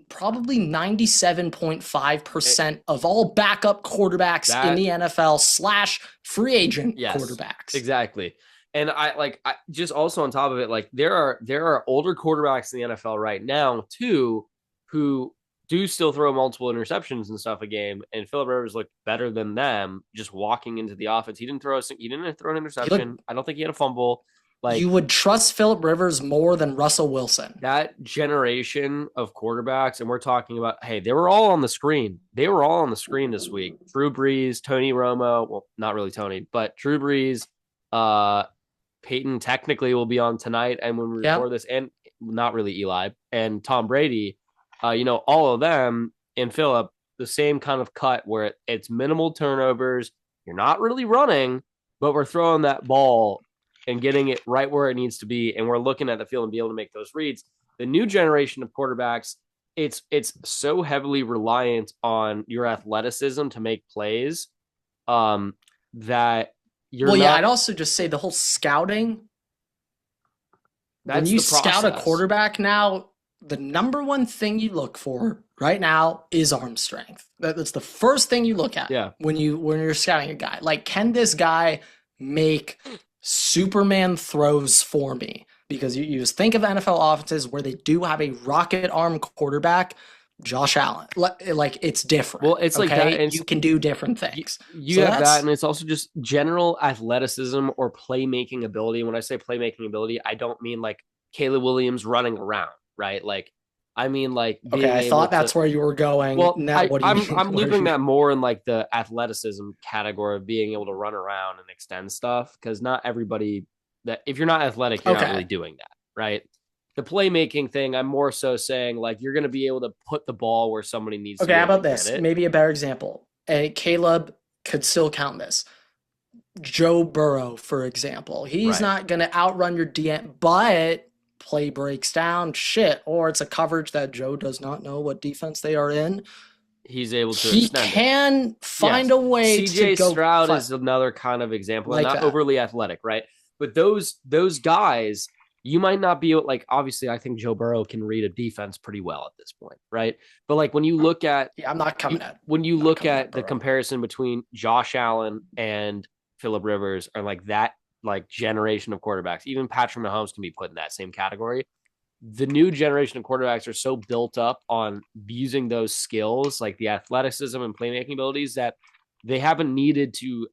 probably 97.5% of all backup quarterbacks in the NFL / free agent quarterbacks. Exactly. And I just also on top of it, like there are older quarterbacks in the NFL right now too, who do still throw multiple interceptions and stuff a game. And Phillip Rivers looked better than them just walking into the offense. He didn't throw an interception. I don't think he had a fumble. Like, you would trust Phillip Rivers more than Russell Wilson. That generation of quarterbacks, and we're talking about, hey, they were all on the screen. They were all on the screen this week. Drew Brees, Tony Romo, well, not really Tony, but Drew Brees, Peyton technically will be on tonight, and when we record this, and not really Eli, and Tom Brady, all of them, and Phillip, the same kind of cut where it's minimal turnovers. You're not really running, but we're throwing that ball and getting it right where it needs to be, and we're looking at the field and be able to make those reads. The new generation of quarterbacks, it's so heavily reliant on your athleticism to make plays that you're I'd also just say the whole scouting. When you scout a quarterback now, the number one thing you look for right now is arm strength. That's the first thing you look at when you're scouting a guy. Like, can this guy make Superman throws for me? Because you just think of NFL offenses where they do have a rocket arm quarterback, Josh Allen. Like, it's different. Well, it's like that, and you can do different things. You have that, and it's also just general athleticism or playmaking ability. When I say playmaking ability, I don't mean like Caleb Williams running around, right? Like, I mean like. I thought that's where you were going. Well, now what do you mean? I'm looping that more in like the athleticism category of being able to run around and extend stuff, because not everybody that if you're not athletic, you're not really doing that, right? The playmaking thing, I'm more so saying like you're going to be able to put the ball where somebody needs to. Okay, how about this? Maybe a better example. Caleb could still count this. Joe Burrow, for example. He's not going to outrun your DM, but play breaks down, or it's a coverage that Joe does not know what defense they are in. He's able to He can find a way to go. CJ Stroud is another kind of example. Like not overly athletic, right? But those guys, you might not be like, obviously, I think Joe Burrow can read a defense pretty well at this point, right? But like when you look at, I'm not coming at. When you look at the comparison between Josh Allen and Phillip Rivers, or like that like generation of quarterbacks, even Patrick Mahomes can be put in that same category. The new generation of quarterbacks are so built up on using those skills, like the athleticism and playmaking abilities, that they haven't needed to,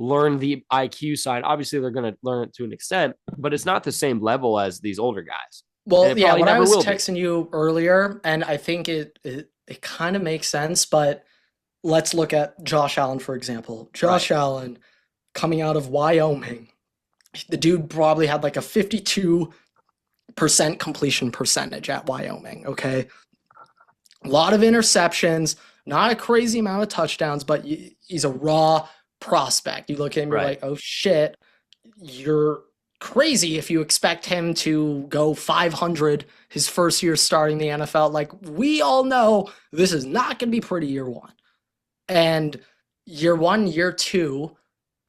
learn the IQ side. Obviously, they're going to learn it to an extent, but it's not the same level as these older guys. Well, yeah, when I was texting you earlier, and I think it kind of makes sense, but let's look at Josh Allen, for example. Josh Allen coming out of Wyoming, the dude probably had like a 52% completion percentage at Wyoming, okay? A lot of interceptions, not a crazy amount of touchdowns, but he's a raw prospect. You look at him, you're like, oh shit, you're crazy if you expect him to go 500 his first year starting the NFL. Like, we all know this is not going to be pretty year one. And year one, year two,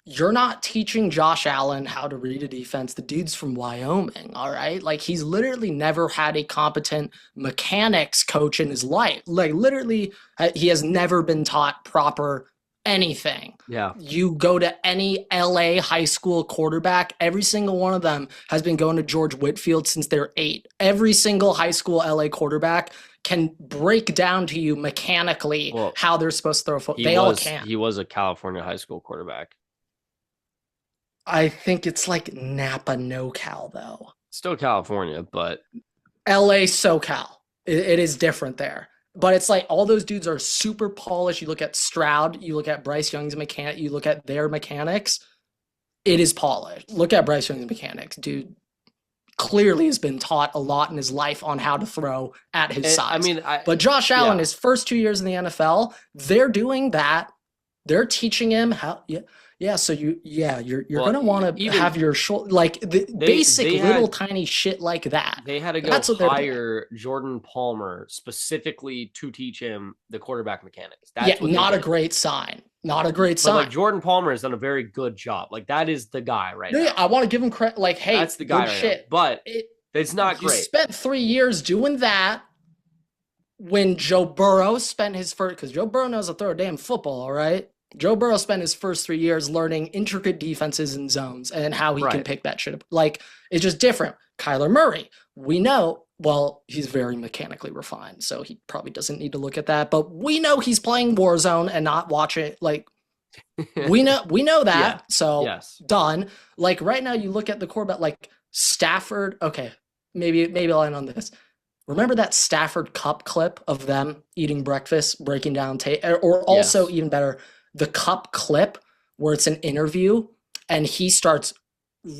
you're not teaching Josh Allen how to read a defense. The dude's from Wyoming, all right? Like, he's literally never had a competent mechanics coach in his life. Like, literally, he has never been taught proper anything. Yeah. You go to any LA high school quarterback, every single one of them has been going to George Whitfield since they're 8. Every single high school LA quarterback can break down to you mechanically how they're supposed to throw a football. They all can. He was a California high school quarterback. I think it's like Napa NoCal, though. Still California, but LA SoCal. It is different there. But it's like all those dudes are super polished. You look at Stroud, you look at Bryce Young's mechanic, you look at their mechanics. It is polished. Look at Bryce Young's mechanics. Dude clearly has been taught a lot in his life on how to throw at his size. But Josh Allen, his first 2 years in the NFL, they're doing that. They're teaching him how. Yeah, so you're gonna want to have your shoulder like the basic little tiny shit like that. They had to go hire Jordan Palmer specifically to teach him the quarterback mechanics. That's not a great sign. Not a great sign. But like Jordan Palmer has done a very good job. Like that is the guy right now. Yeah, I want to give him credit. Like, hey, that's the guy right shit. Now. But it's not great. You spent 3 years doing that when Joe Burrow spent his first, because Joe Burrow knows how to throw a damn football, all right? Joe Burrow spent his first 3 years learning intricate defenses and zones and how he can pick that shit up. Like, it's just different. Kyler Murray, we know, well, he's very mechanically refined, so he probably doesn't need to look at that. But we know he's playing Warzone and not watching it. Like, we know that. So done. Like right now, you look at the quarterback, like Stafford. Okay, maybe I'll end on this. Remember that Stafford Cup clip of them eating breakfast, breaking down tape, or also even better, the Cup clip where it's an interview and he starts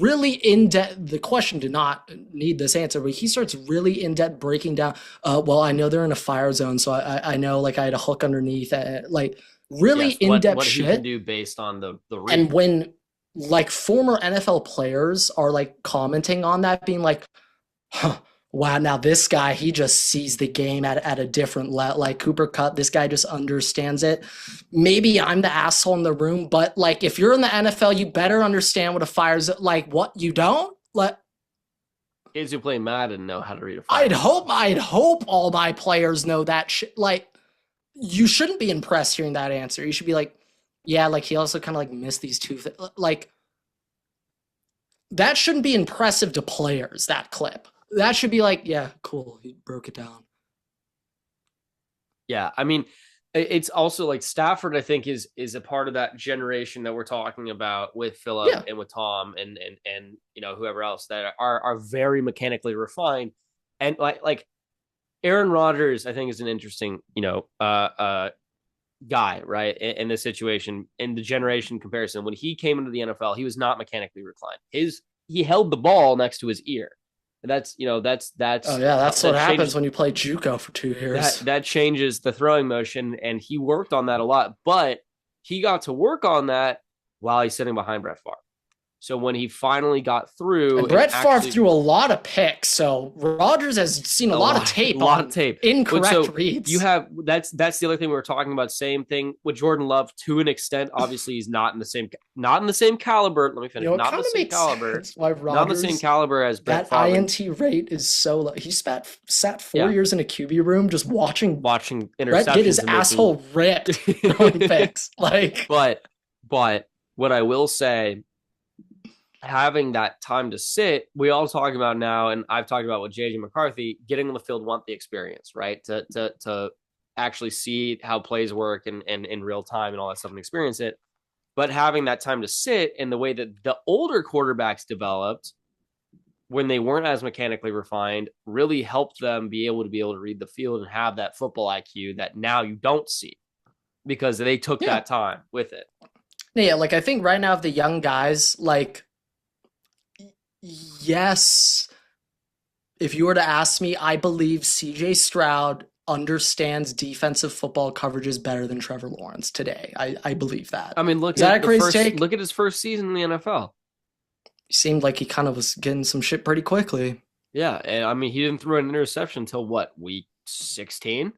really in depth. The question did not need this answer, but he starts really in depth breaking down. Well, I know they're in a fire zone, so I know like I had a hook underneath, like really in depth what shit. What he can do based on the read. And when like former NFL players are like commenting on that, being like, huh. Wow, now this guy, he just sees the game at a different level. Like Cooper Kupp, this guy just understands it. Maybe I'm the asshole in the room, but like if you're in the NFL, you better understand what a fire's like. What, you don't? Like kids who play Madden know how to read a fire. I'd hope all my players know that shit. Like, you shouldn't be impressed hearing that answer. You should be like, yeah, like he also kind of like missed these two things. Like, that shouldn't be impressive to players, that clip. That should be like, yeah, cool. He broke it down. Yeah, I mean, it's also like Stafford, I think, is a part of that generation that we're talking about with Phillip and with Tom and you know whoever else that are very mechanically refined, and like Aaron Rodgers, I think, is an interesting guy, right, in this situation in the generation comparison. When he came into the NFL, he was not mechanically reclined. He held the ball next to his ear. That's oh yeah, that's what happens when you play JUCO for 2 years. That changes the throwing motion, and he worked on that a lot. But he got to work on that while he's sitting behind Brett Favre. So when he finally got through, and Brett Favre threw a lot of picks. So Rodgers has seen a lot of tape. Incorrect reads. You have that's the other thing we were talking about. Same thing with Jordan Love to an extent. Obviously, he's not in the same caliber. Let me finish. Not the same caliber. Not the same caliber as Brett Favre. That INT rate is so low. He sat 4 years in a QB room just watching interceptions. Brett get his asshole ripped throwing picks. Like, but what I will say, having that time to sit, we all talk about now, and I've talked about with JJ McCarthy, getting on the field, want the experience, right? To actually see how plays work and in real time and all that stuff and experience it. But having that time to sit and the way that the older quarterbacks developed when they weren't as mechanically refined really helped them be able to read the field and have that football IQ that now you don't see because they took that time with it. Yeah, like I think right now of the young guys, like, yes, if you were to ask me, I believe CJ Stroud understands defensive football coverages better than Trevor Lawrence today. I believe that. I mean, Is that a crazy take? Look at his first season in the NFL. He seemed like he kind of was getting some shit pretty quickly. Yeah, and I mean, he didn't throw an interception until what, week 16?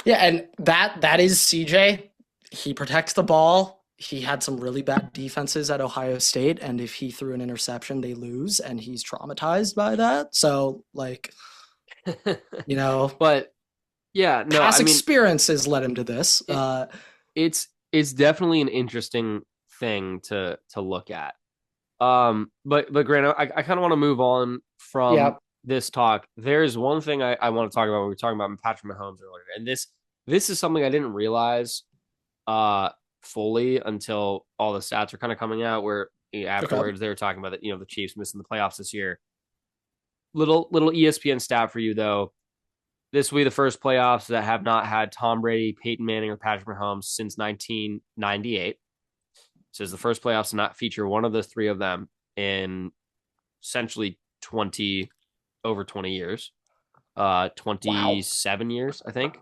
Yeah, and that is CJ. He protects the ball. He had some really bad defenses at Ohio State, and if he threw an interception, they lose, and he's traumatized by that. So, like, you know, but yeah, no, past experiences led him to this. It's definitely an interesting thing to look at. But Grant, I kind of want to move on from this talk. There's one thing I want to talk about when we were talking about Patrick Mahomes earlier, and this is something I didn't realize fully until all the stats are kind of coming out. Where afterwards they were talking about that, the Chiefs missing the playoffs this year. Little ESPN stat for you though. This will be the first playoffs that have not had Tom Brady, Peyton Manning, or Patrick Mahomes since 1998. So it's the first playoffs to not feature one of the three of them in essentially over 20 years, 27 years, I think.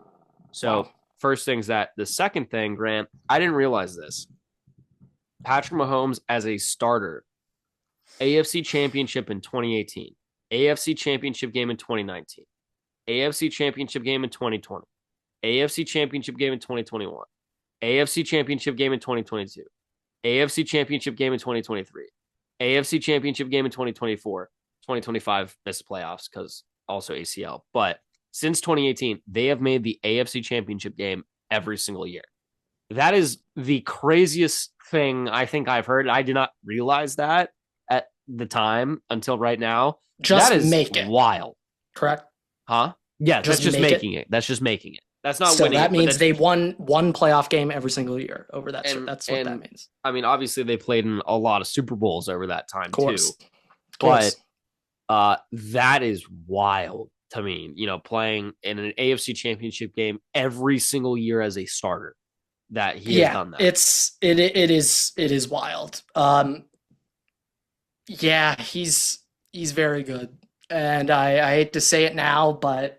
So first thing's that. The second thing, Grant, I didn't realize this. Patrick Mahomes as a starter, AFC Championship in 2018, AFC Championship game in 2019, AFC Championship game in 2020, AFC Championship game in 2021, AFC Championship game in 2022, AFC Championship game in 2023, AFC Championship game in 2024, 2025 missed playoffs because also ACL. But since 2018, they have made the AFC Championship game every single year. That is the craziest thing I think I've heard. I did not realize that at the time until right now. Just that is make it wild. Correct? Huh? Yeah, that's just making it. That's just making it. That's not winning. So that means they won one playoff game every single year over that. That's what that means. I mean, obviously they played in a lot of Super Bowls over that time too. Of course. But that is wild to me. Playing in an AFC Championship game every single year as a starter. That he has done that. It is wild. Yeah, he's very good, and I hate to say it now, but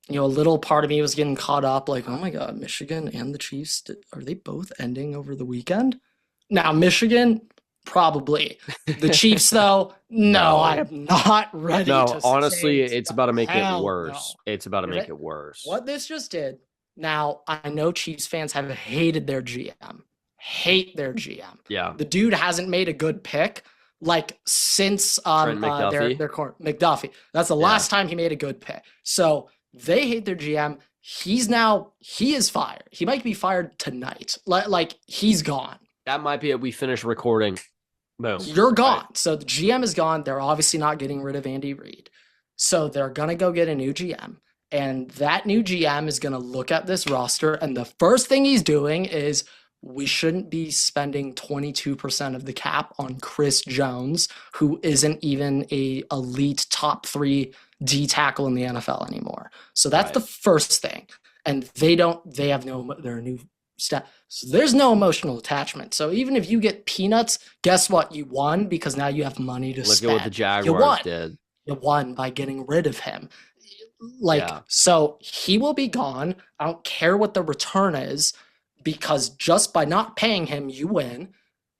a little part of me was getting caught up, like, oh my God, Michigan and the Chiefs, are they both ending over the weekend? Now, Michigan, probably. The Chiefs, though, no, I am not ready. No, honestly, it's about to make it worse. No. It's about to make it worse. What this just did. Now, I know Chiefs fans have hated their GM. Hate their GM. Yeah. The dude hasn't made a good pick since their core McDuffie. That's the last time he made a good pick. So they hate their GM. He is fired. He might be fired tonight. Like he's gone. That might be it. We finish recording. Boom. You're gone. Right. So the GM is gone. They're obviously not getting rid of Andy Reid. So they're gonna go get a new GM. And that new GM is going to look at this roster, and the first thing he's doing is we shouldn't be spending 22% of the cap on Chris Jones, who isn't even a elite top 3 D tackle in the NFL anymore. So that's the first thing. And they're a new staff. So there's no emotional attachment. So even if you get peanuts, guess what? You won because now you have money to spend. Look at what the Jaguars did. You won by getting rid of him. So he will be gone. I don't care what the return is, because just by not paying him, you win.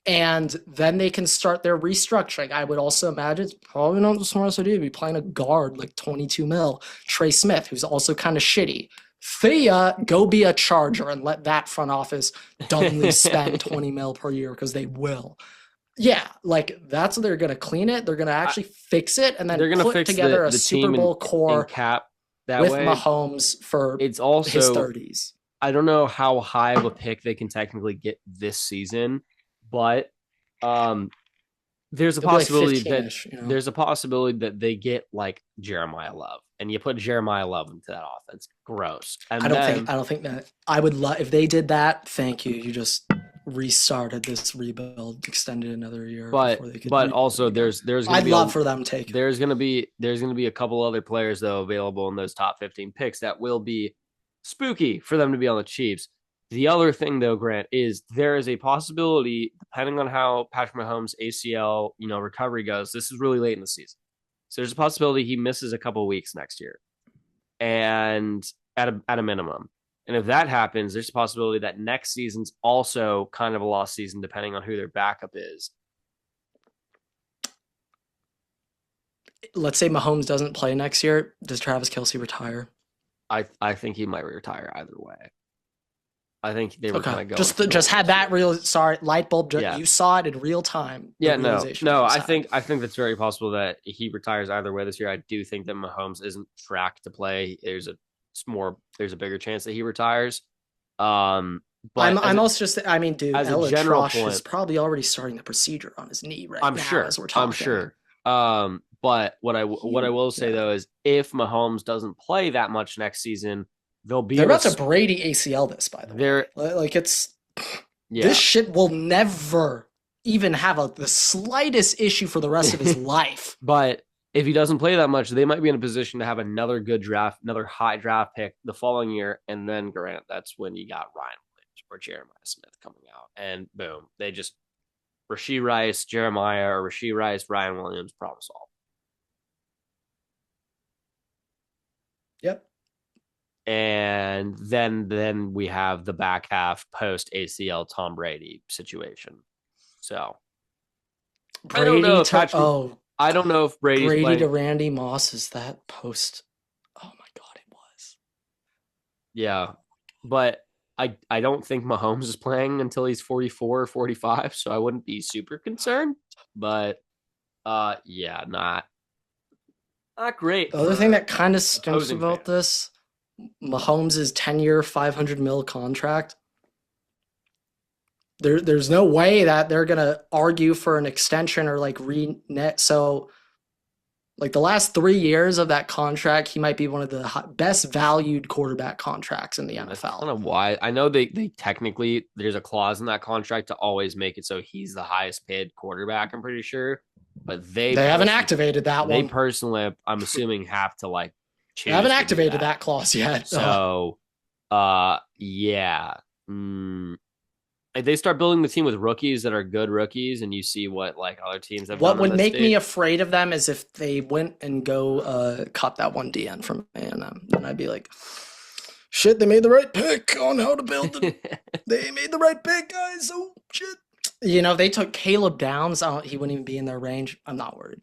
And then they can start their restructuring. I would also imagine it's probably not the smartest idea to be playing a guard like 22 mil, Trey Smith, who's also kind of shitty. Thea, go be a Charger and let that front office dumbly spend 20 mil per year, because they will. Yeah, that's what they're going to clean it. They're going to actually fix it, and then they're going to put together a Super Bowl core cap that with way. Mahomes for it's also his 30s. I don't know how high of a pick they can technically get this season, but there's a possibility there's a possibility that they get like Jeremiah Love, and you put Jeremiah Love into that offense. Gross. And I don't think that I would love if they did that. Thank you. You just restarted this rebuild, extended another year. But also there's I'd love for them to take. There's gonna be a couple other players though available in those top 15 picks that will be spooky for them to be on the Chiefs. The other thing though, Grant, is there is a possibility, depending on how Patrick Mahomes' ACL recovery goes. This is really late in the season, so there's a possibility he misses a couple of weeks next year. And at a minimum. And if that happens, there's a possibility that next season's also kind of a lost season, depending on who their backup is. Let's say Mahomes doesn't play next year. Does Travis Kelce retire? I think he might retire either way. I think they were kind of going. Just had that real light bulb. Yeah. You saw it in real time. Yeah, no. I think that's very possible that he retires either way this year. I do think that Mahomes isn't tracked to play. There's a bigger chance that he retires. But I'm also just. I mean, dude, Ella Trosh is probably already starting the procedure on his knee right now. As we're talking. I'm sure. But what I will say though is if Mahomes doesn't play that much next season, they're about to Brady ACL this, by the way. Like it's this shit will never even have the slightest issue for the rest of his life. But if he doesn't play that much, they might be in a position to have another good draft, another high draft pick the following year, and then Grant, that's when you got Ryan Williams or Jeremiah Smith coming out, and boom, they just Rashee Rice, Jeremiah, or Rashee Rice, Ryan Williams, problem solved. Yep. And then we have the back half post ACL Tom Brady situation. So Brady I don't know if Brady's Brady playing. To Randy Moss is that post. Oh my God, it was. Yeah, but I don't think Mahomes is playing until he's 44 or 45, so I wouldn't be super concerned. But yeah, not great. The other thing that kind of stinks about this, Mahomes' 10-year, $500 million contract. There's no way that they're gonna argue for an extension or like re-net. So, like the last 3 years of that contract, he might be one of the best valued quarterback contracts in the NFL. I don't know why. I know they technically there's a clause in that contract to always make it so he's the highest paid quarterback. I'm pretty sure, but they haven't activated that one. They personally, I'm assuming, have to like. They haven't activated that clause yet. So, yeah. If they start building the team with rookies that are good rookies, and you see what like other teams have. What would make me afraid of them is if they went and go cut that one DN from A&M, then I'd be like, shit, they made the right pick on how to build it. They made the right pick, guys. Oh shit. You know, they took Caleb Downs. He wouldn't even be in their range. I'm not worried.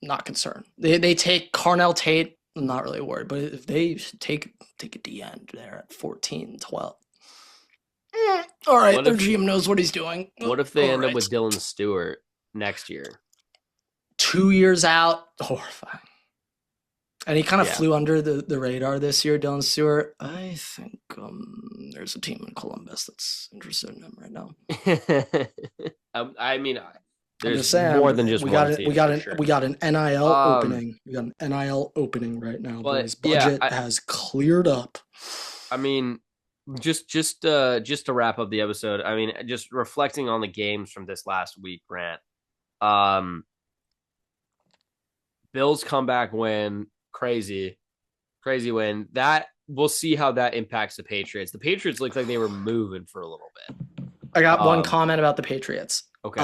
Not concerned. They take Carnell Tate. I'm not really worried, but if they take a DN there at 14, 12. All right, their GM knows what he's doing. What if they end up with Dylan Stewart next year? 2 years out, horrifying. And he kind of flew under the radar this year, Dylan Stewart. I think there's a team in Columbus that's interested in him right now. I mean, there's more than just one team. We got an NIL opening. We got an NIL opening right now. But his budget has cleared up. I mean, just to wrap up the episode, I mean, just reflecting on the games from this last week, Grant. Bills comeback win, crazy win. That we'll see how that impacts the Patriots. The Patriots looked like they were moving for a little bit. I got one comment about the Patriots. Okay.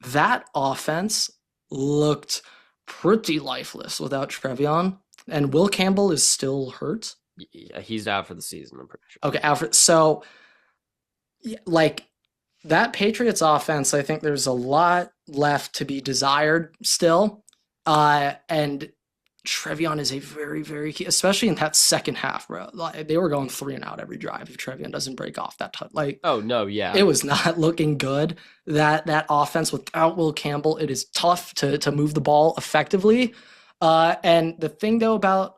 That offense looked pretty lifeless without Trevion, and Will Campbell is still hurt. Yeah, he's out for the season, I'm pretty sure. Okay, Alfred. So, like, that Patriots offense, I think there's a lot left to be desired still. And Trevion is a very, very key, especially in that second half, bro. Like, they were going 3 and out every drive if Trevion doesn't break off that like. Oh no, yeah, it was not looking good. That offense without Will Campbell, it is tough to move the ball effectively. And the thing about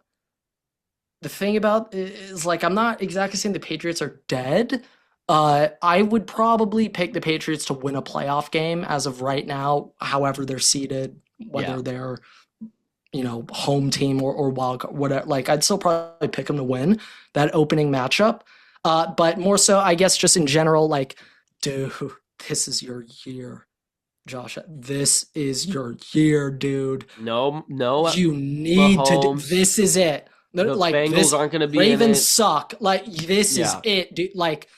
is, like, I'm not exactly saying the Patriots are dead. I would probably pick the Patriots to win a playoff game as of right now, however they're seeded, whether they're, home team or wild card, whatever. Like, I'd still probably pick them to win that opening matchup. But more so, I guess, just in general, like, dude, this is your year. Josh, this is your year, dude. No. You need Mahomes, to do this. Is it. The like, Bengals aren't going to be Ravens suck. Like, this is it, dude. Like,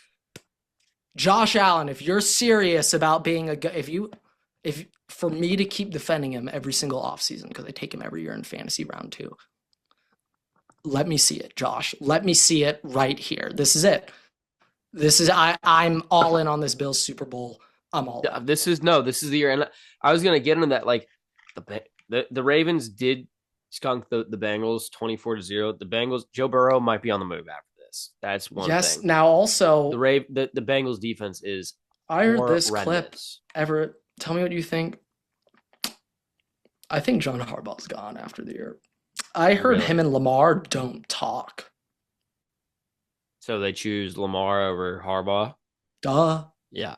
Josh Allen, if you're serious about being if for me to keep defending him every single offseason, because I take him every year in fantasy round 2, Let me see it, Josh. Let me see it right here. This is it. I'm all in on this Bills Super Bowl. I'm all in. This is the year. And I was gonna get into that. Like the Ravens did skunk the Bengals 24-0. The Bengals, Joe Burrow might be on the move after this. That's one thing. Yes. Now also the Bengals defense is I heard this horrendous. clip. Everett, tell me what you think. I think John Harbaugh's gone after the year. I heard him and Lamar don't talk. So they choose Lamar over Harbaugh? Duh. Yeah.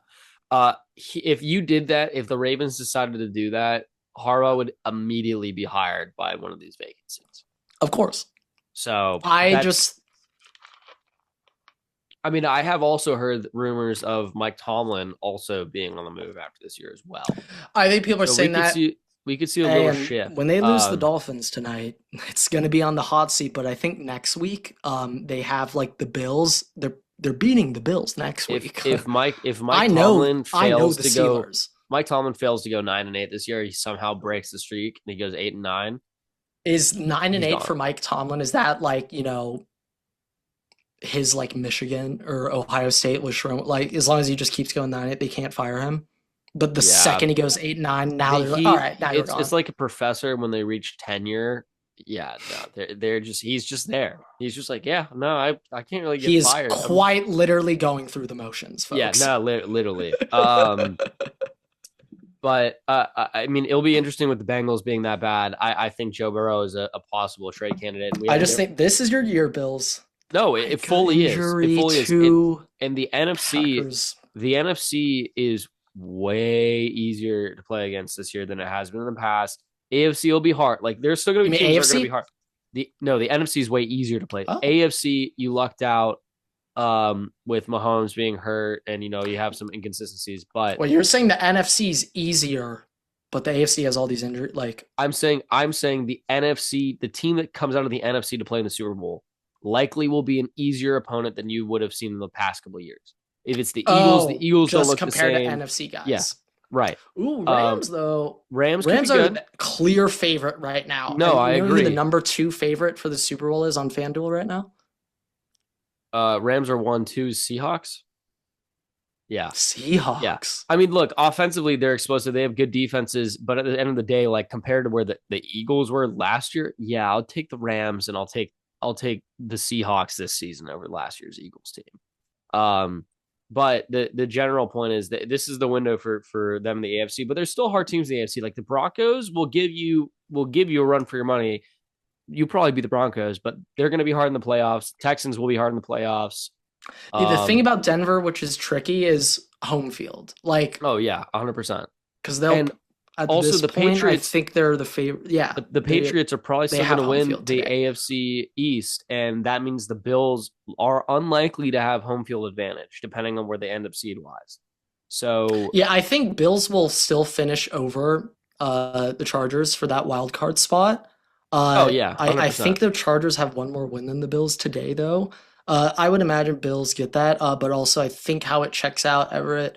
If you did that, if the Ravens decided to do that, Harbaugh would immediately be hired by one of these vacancies. Of course. So I have also heard rumors of Mike Tomlin also being on the move after this year as well. I think people are saying that. We could see a little shift. When they lose the Dolphins tonight, it's going to be on the hot seat. But I think next week, they have like the Bills. They're beating the Bills next week. If Mike Tomlin fails to go 9-8 this year, he somehow breaks the streak and he goes 8-9. Is 9-8 for Mike Tomlin? Is that like, his like Michigan or Ohio State was like, as long as he just keeps going 9-8, they can't fire him. But the second he goes 8-9, now they're like, all right, now you're gone. It's like a professor when they reach tenure. Yeah, no, he's just there. He's just like, yeah, no, I can't really get fired. He's quite literally going through the motions, folks. Yeah, no, literally. But I mean, it'll be interesting with the Bengals being that bad. I think Joe Burrow is a possible trade candidate. I just think this is your year, Bills. No, it fully is. It fully is. And the NFC is way easier to play against this year than it has been in the past. AFC will be hard. Like there's still going to be teams that are going to be hard. The NFC is way easier to play. Oh. AFC, you lucked out with Mahomes being hurt, and you have some inconsistencies. But you're saying the NFC is easier, but the AFC has all these injuries. Like I'm saying the NFC, the team that comes out of the NFC to play in the Super Bowl, likely will be an easier opponent than you would have seen in the past couple of years. If it's the Eagles don't look the same. Compared to NFC guys. Yeah, right. Ooh, Rams though. Rams are the clear favorite right now. No, I agree. Who the number 2 favorite for the Super Bowl is on FanDuel right now? Rams are 1-2 Seahawks. Yeah. Seahawks. Yeah. I mean, look, offensively, they're explosive. They have good defenses, but at the end of the day, like compared to where the Eagles were last year, yeah, I'll take the Rams and I'll take the Seahawks this season over last year's Eagles team. But the general point is that this is the window for them in the AFC, but there's still hard teams in the AFC. Like the Broncos will give you a run for your money. You probably beat the Broncos, but they're going to be hard in the playoffs. Texans will be hard in the playoffs. The thing about Denver, which is tricky, is home field. Like, oh yeah, 100%. Because they'll. Also, the Patriots. I think they're the favorite. Yeah, the Patriots are probably still going to win the AFC East, and that means the Bills are unlikely to have home field advantage, depending on where they end up seed wise. So yeah, I think Bills will still finish over the Chargers for that wild card spot. I think the Chargers have one more win than the Bills today, though. I would imagine Bills get that, but also I think how it checks out, Everett.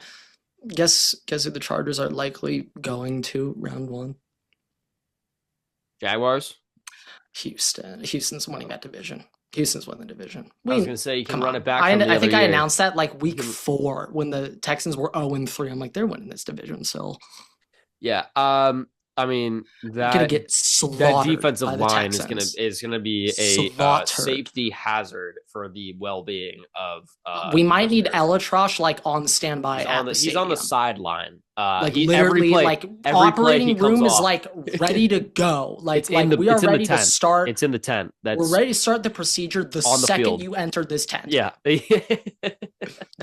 Guess who the Chargers are likely going to round 1? Jaguars? Houston. Houston's winning that division. Houston's winning the division. I was going to say you can run it back. I think I announced that like week 4 when the Texans were 0-3. I'm like, they're winning this division. So yeah. I mean that defensive line is gonna be a safety hazard for the well-being of. We might need Elatrosh like on standby. He's on the sideline. Like literally, every operating room is like ready to go. Like we are ready to start. It's in the tent. We're ready to start the procedure the second you enter this tent. Yeah. The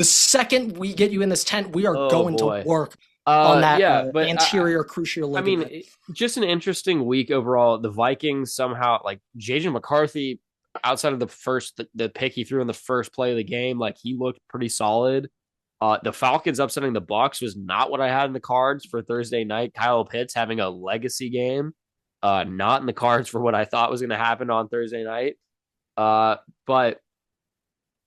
second we get you in this tent, we are going to work. On that anterior crucial ligament. I mean, just an interesting week overall. The Vikings somehow, like JJ McCarthy, outside of the pick he threw in the first play of the game, like he looked pretty solid. The Falcons upsetting the Bucs was not what I had in the cards for Thursday night. Kyle Pitts having a legacy game, not in the cards for what I thought was going to happen on Thursday night. But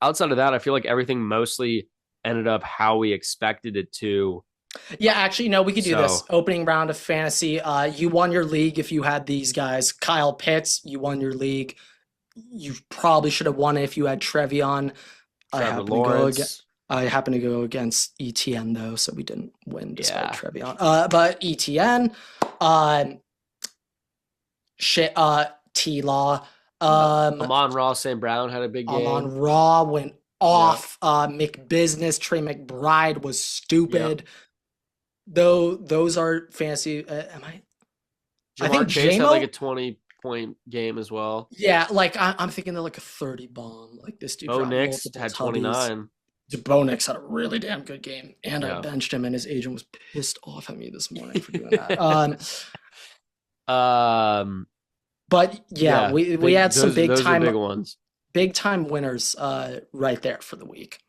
outside of that, I feel like everything mostly ended up how we expected it to. Yeah, actually, no, we could do this. Opening round of fantasy. You won your league if you had these guys. Kyle Pitts, you won your league. you probably should have won it if you had Trevion. I happen to go against ETN though, so we didn't win despite Trevion. But ETN, T-Law. Amon-Ra St. Brown had a big game. Amon-Ra went off. McBusiness, Trey McBride was stupid. Yep. Though those are fantasy. I think Chase had like a 20-point game as well. Yeah, like I'm thinking they're like a 30 bomb. Like this dude. Bo Nix had 29. Bo Nix had a really damn good game, and I benched him, and his agent was pissed off at me this morning for doing that. But yeah, we had some big ones, big time winners right there for the week.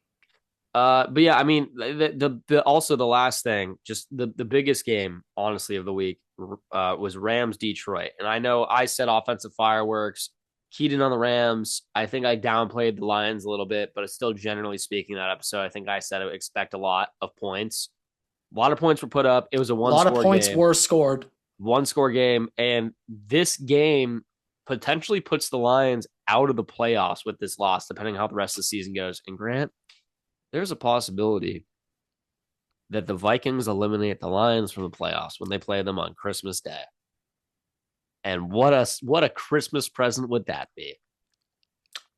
But yeah, I mean, also the last thing, just the biggest game, honestly, of the week was Rams Detroit. And I know I said offensive fireworks, keyed in on the Rams. I think I downplayed the Lions a little bit, but it's still generally speaking that episode, I think I said I would expect a lot of points. A lot of points were put up. It was a one-score game. A lot of points were scored. One-score game. And this game potentially puts the Lions out of the playoffs with this loss, depending on how the rest of the season goes. And Grant, there's a possibility that the Vikings eliminate the Lions from the playoffs when they play them on Christmas Day. And what a Christmas present would that be?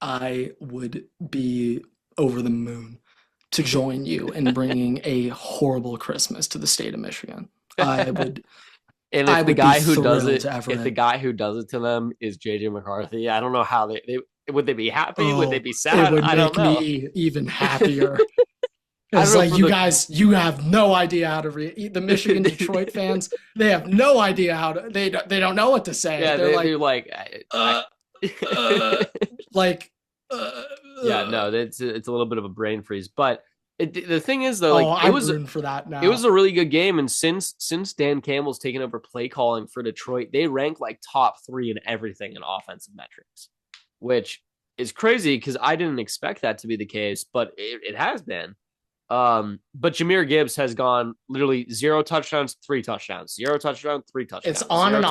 I would be over the moon to join you in bringing a horrible Christmas to the state of Michigan. I would. And if the guy who does it to them is JJ McCarthy, I don't know how they would they be happy? Would they be sad? It would make me even happier. It's like you have no idea how to read the Michigan Detroit fans. They have no idea how to. They don't know what to say. Yeah, they're like, yeah, no, it's a little bit of a brain freeze. But the thing is, though, I'm rooting for that now. It was a really good game, and since Dan Campbell's taken over play calling for Detroit, they rank like top 3 in everything in offensive metrics, which is crazy because I didn't expect that to be the case, but it has been. But Jahmyr Gibbs has gone literally 0 touchdowns, 3 touchdowns, 0 touchdowns, 3 touchdowns. It's on and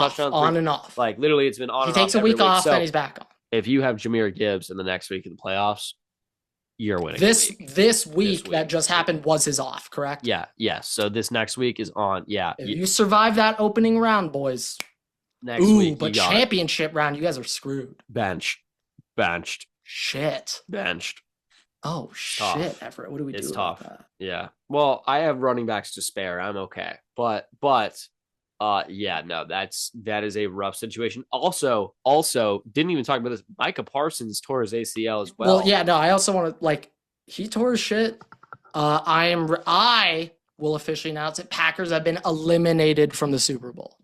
off. Like literally, it's been on. He takes a week off, and he's back on. If you have Jahmyr Gibbs in the next week in the playoffs, you're winning. This week that just happened was his off, correct? Yeah, yes. So this next week is on. Yeah, if you survive that opening round, boys. Next week, but championship round, you guys are screwed. Benched. Shit. Benched. Oh shit, Everett. What do we do? It's tough. Yeah. Well, I have running backs to spare. I'm okay. But yeah, no, that is a rough situation. Also, didn't even talk about this. Micah Parsons tore his ACL as well. Well, yeah, no, I also want to he tore his shit. I will officially announce it. Packers have been eliminated from the Super Bowl.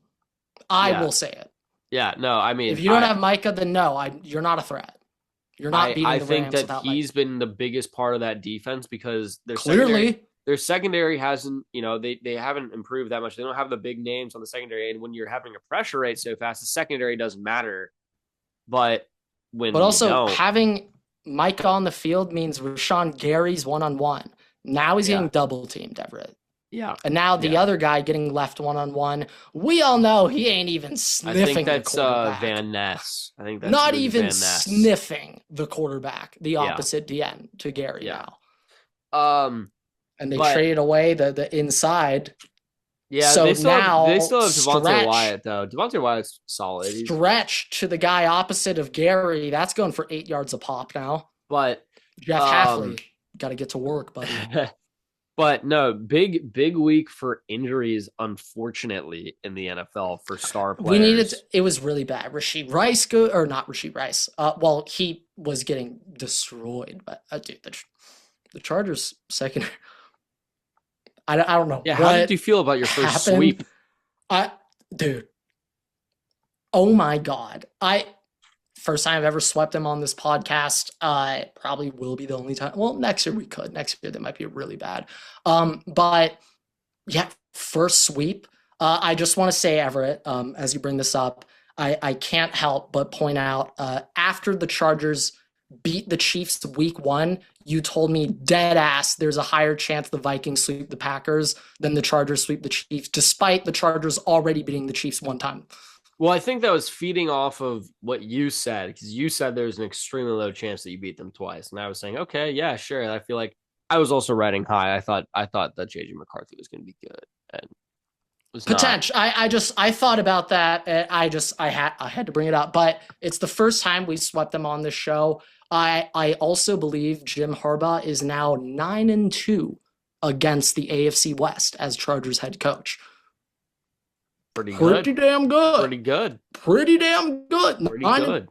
I will say it. Yeah, no, I mean, if you don't have Micah, then no, you're not a threat. You're not beating the Rams. I think that he's been the biggest part of that defense because clearly their secondary hasn't, they haven't improved that much. They don't have the big names on the secondary, and when you're having a pressure rate so fast, the secondary doesn't matter. But having Micah on the field means Rashawn Gary's one-on-one. Now he's getting double teamed, Everett. Yeah. And now the other guy getting left one-on-one. We all know he ain't even sniffing the quarterback. I think that's Van Ness. I think that's not even sniffing the quarterback, the opposite DN to Gary now. And they traded away the inside. Yeah, so they still have Devontae Wyatt, though. Devontae Wyatt's solid. Stretch to the guy opposite of Gary. That's going for 8 yards a pop now. But Jeff Hafley, got to get to work, buddy. But no, big week for injuries, unfortunately, in the NFL for star players. It was really bad. Rashid Rice, not Rashid Rice. He was getting destroyed, but dude, the Chargers secondary. I don't know. Yeah, how did you feel about your first sweep? Dude. Oh my God. First time I've ever swept them on this podcast. Probably will be the only time. Well, next year we could. Next year that might be really bad. But yeah, first sweep. I just want to say, Everett, as you bring this up, I can't help but point out after the Chargers beat the Chiefs week 1, you told me dead ass there's a higher chance the Vikings sweep the Packers than the Chargers sweep the Chiefs, despite the Chargers already beating the Chiefs one time. Well, I think that was feeding off of what you said, because you said there's an extremely low chance that you beat them twice, and I was saying, okay, yeah, sure. And I feel like I was also riding high. I thought that JJ McCarthy was going to be good, and was not. Potential. I thought about that. I had to bring it up, but it's the first time we swept them on this show. I also believe Jim Harbaugh is now 9-2 against the AFC West as Chargers head coach. Pretty good. Pretty damn good. Pretty good. Pretty damn good. Pretty good.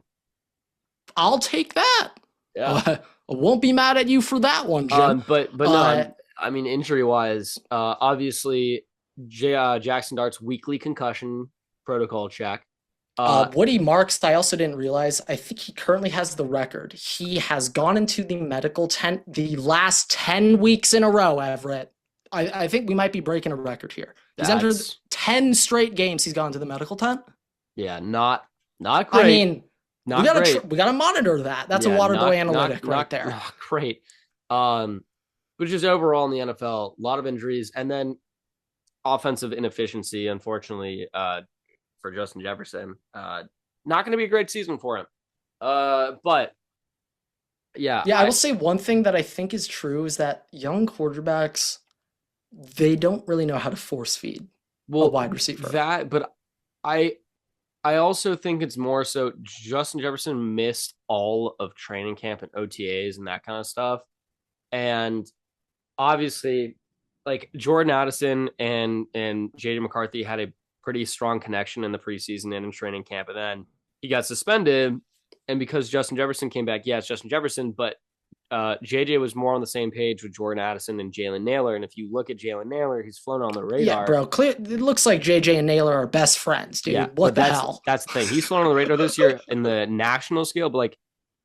I'll take that. Yeah. I won't be mad at you for that one, Jim. But no, I mean, injury wise, obviously Jackson Dart's weekly concussion protocol check. Woody Marks, I also didn't realize, I think he currently has the record. He has gone into the medical tent the last 10 weeks in a row, Everett. I think we might be breaking a record here. He's entered 10 straight games he's gone to the medical tent. Yeah, not great. I mean, not we gotta monitor that. That's a Waterboy analytic right there. Not great. But just overall in the NFL, a lot of injuries, and then offensive inefficiency, unfortunately, for Justin Jefferson. Not going to be a great season for him. But yeah. Yeah, I will say one thing that I think is true is that young quarterbacks, they don't really know how to force feed a wide receiver. But I also think it's more so Justin Jefferson missed all of training camp and OTAs and that kind of stuff. And obviously, like Jordan Addison and JJ McCarthy had a pretty strong connection in the preseason and in training camp. And then he got suspended. And because Justin Jefferson came back, yeah, it's Justin Jefferson, but JJ was more on the same page with Jordan Addison and Jalen Nailor. And if you look at Jalen Nailor, he's flown on the radar. Yeah, bro. It looks like JJ and Nailor are best friends, dude. Yeah, what the hell? That's the thing. He's flown on the radar this year in the national scale, but like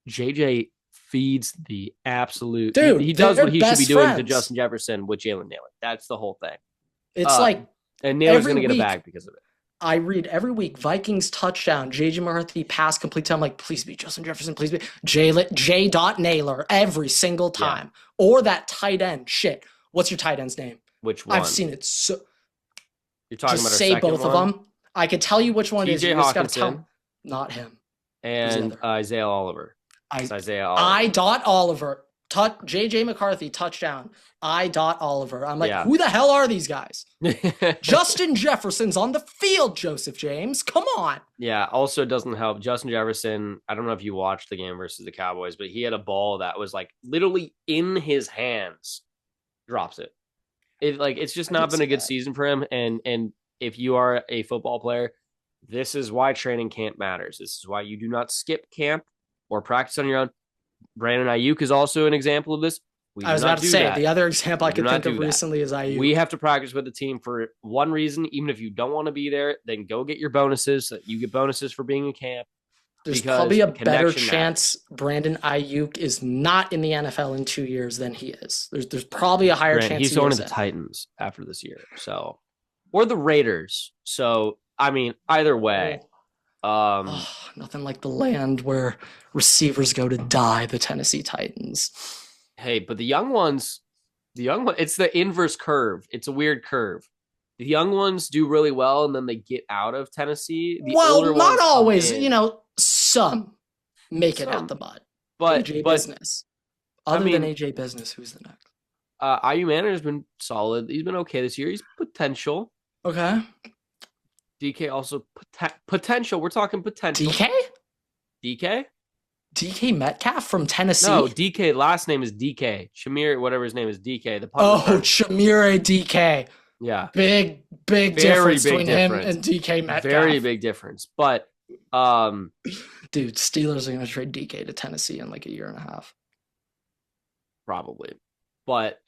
JJ feeds the absolute. Dude, he does what he should be doing to Justin Jefferson with Jalen Nailor. That's the whole thing. It's like. And Nailor's going to get a bag because of it. I read every week Vikings touchdown, JJ McCarthy pass complete time. Like, please be Justin Jefferson, please be J. Nailor every single time. Yeah. Or that tight end. Shit. What's your tight end's name? Which one? I've seen it so. You're talking just about say both of them. I can tell you which one it is. You just got to tell. Not him. And Isaiah Oliver. Isaiah Oliver. Oliver. JJ McCarthy touchdown. Oliver. I'm like, Who the hell are these guys? Justin Jefferson's on the field, Joseph James. Come on. Yeah, also doesn't help. Justin Jefferson, I don't know if you watched the game versus the Cowboys, but he had a ball that was like literally in his hands. Drops it. It's just not been a good season for him. And if you are a football player, this is why training camp matters. This is why you do not skip camp or practice on your own. Brandon Ayuk is also an example of this. I was about to say, the other example I could think of recently is Ayuk. We have to practice with the team for one reason. Even if you don't want to be there, then go get your bonuses. So you get bonuses for being in camp. There's probably a better chance Brandon Ayuk is not in the NFL in 2 years than he is. There's probably a higher chance he's going to the Titans after this year. So, or the Raiders. So, I mean, either way. Nothing like the land where receivers go to die, the Tennessee Titans. Hey, but the young ones, it's the inverse curve. It's a weird curve. The young ones do really well, and then they get out of Tennessee. Not always. Some make it out the mud. But AJ Business. Than AJ Business, who's the next? IU Manor has been solid. He's been okay this year. He's potential. Okay. DK also potential. We're talking potential. DK? DK Metcalf from Tennessee? No, DK, last name is DK. Shamir, whatever his name is, DK. Shamir DK. Yeah. Big difference between him and DK Metcalf. Very big difference. But, dude, Steelers are going to trade DK to Tennessee in like a year and a half. Probably. But,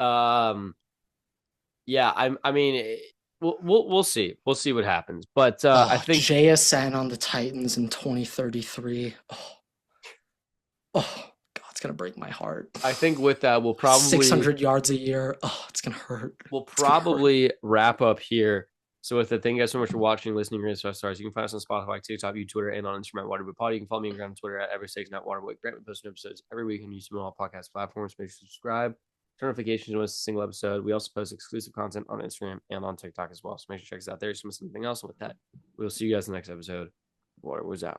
yeah, I mean... We'll see. We'll see what happens. But I think JSN on the Titans in 2033. Oh, God, it's gonna break my heart. I think with that we'll probably 600 yards a year. Oh, it's gonna hurt. We'll probably wrap up here. So with that, thank you guys so much for watching, listening, rating 5 stars. You can find us on Spotify, TikTok, YouTube, Twitter, and on Instagram at Waterboy Pod. You can follow me on Twitter at every6.waterboy. Grant, we post new episodes every week on YouTube and all podcast platforms. Make sure to subscribe. Turn notifications to miss a single episode. We also post exclusive content on Instagram and on TikTok as well. So make sure to check us out there. So miss anything else. And with that, we'll see you guys in the next episode. What was that?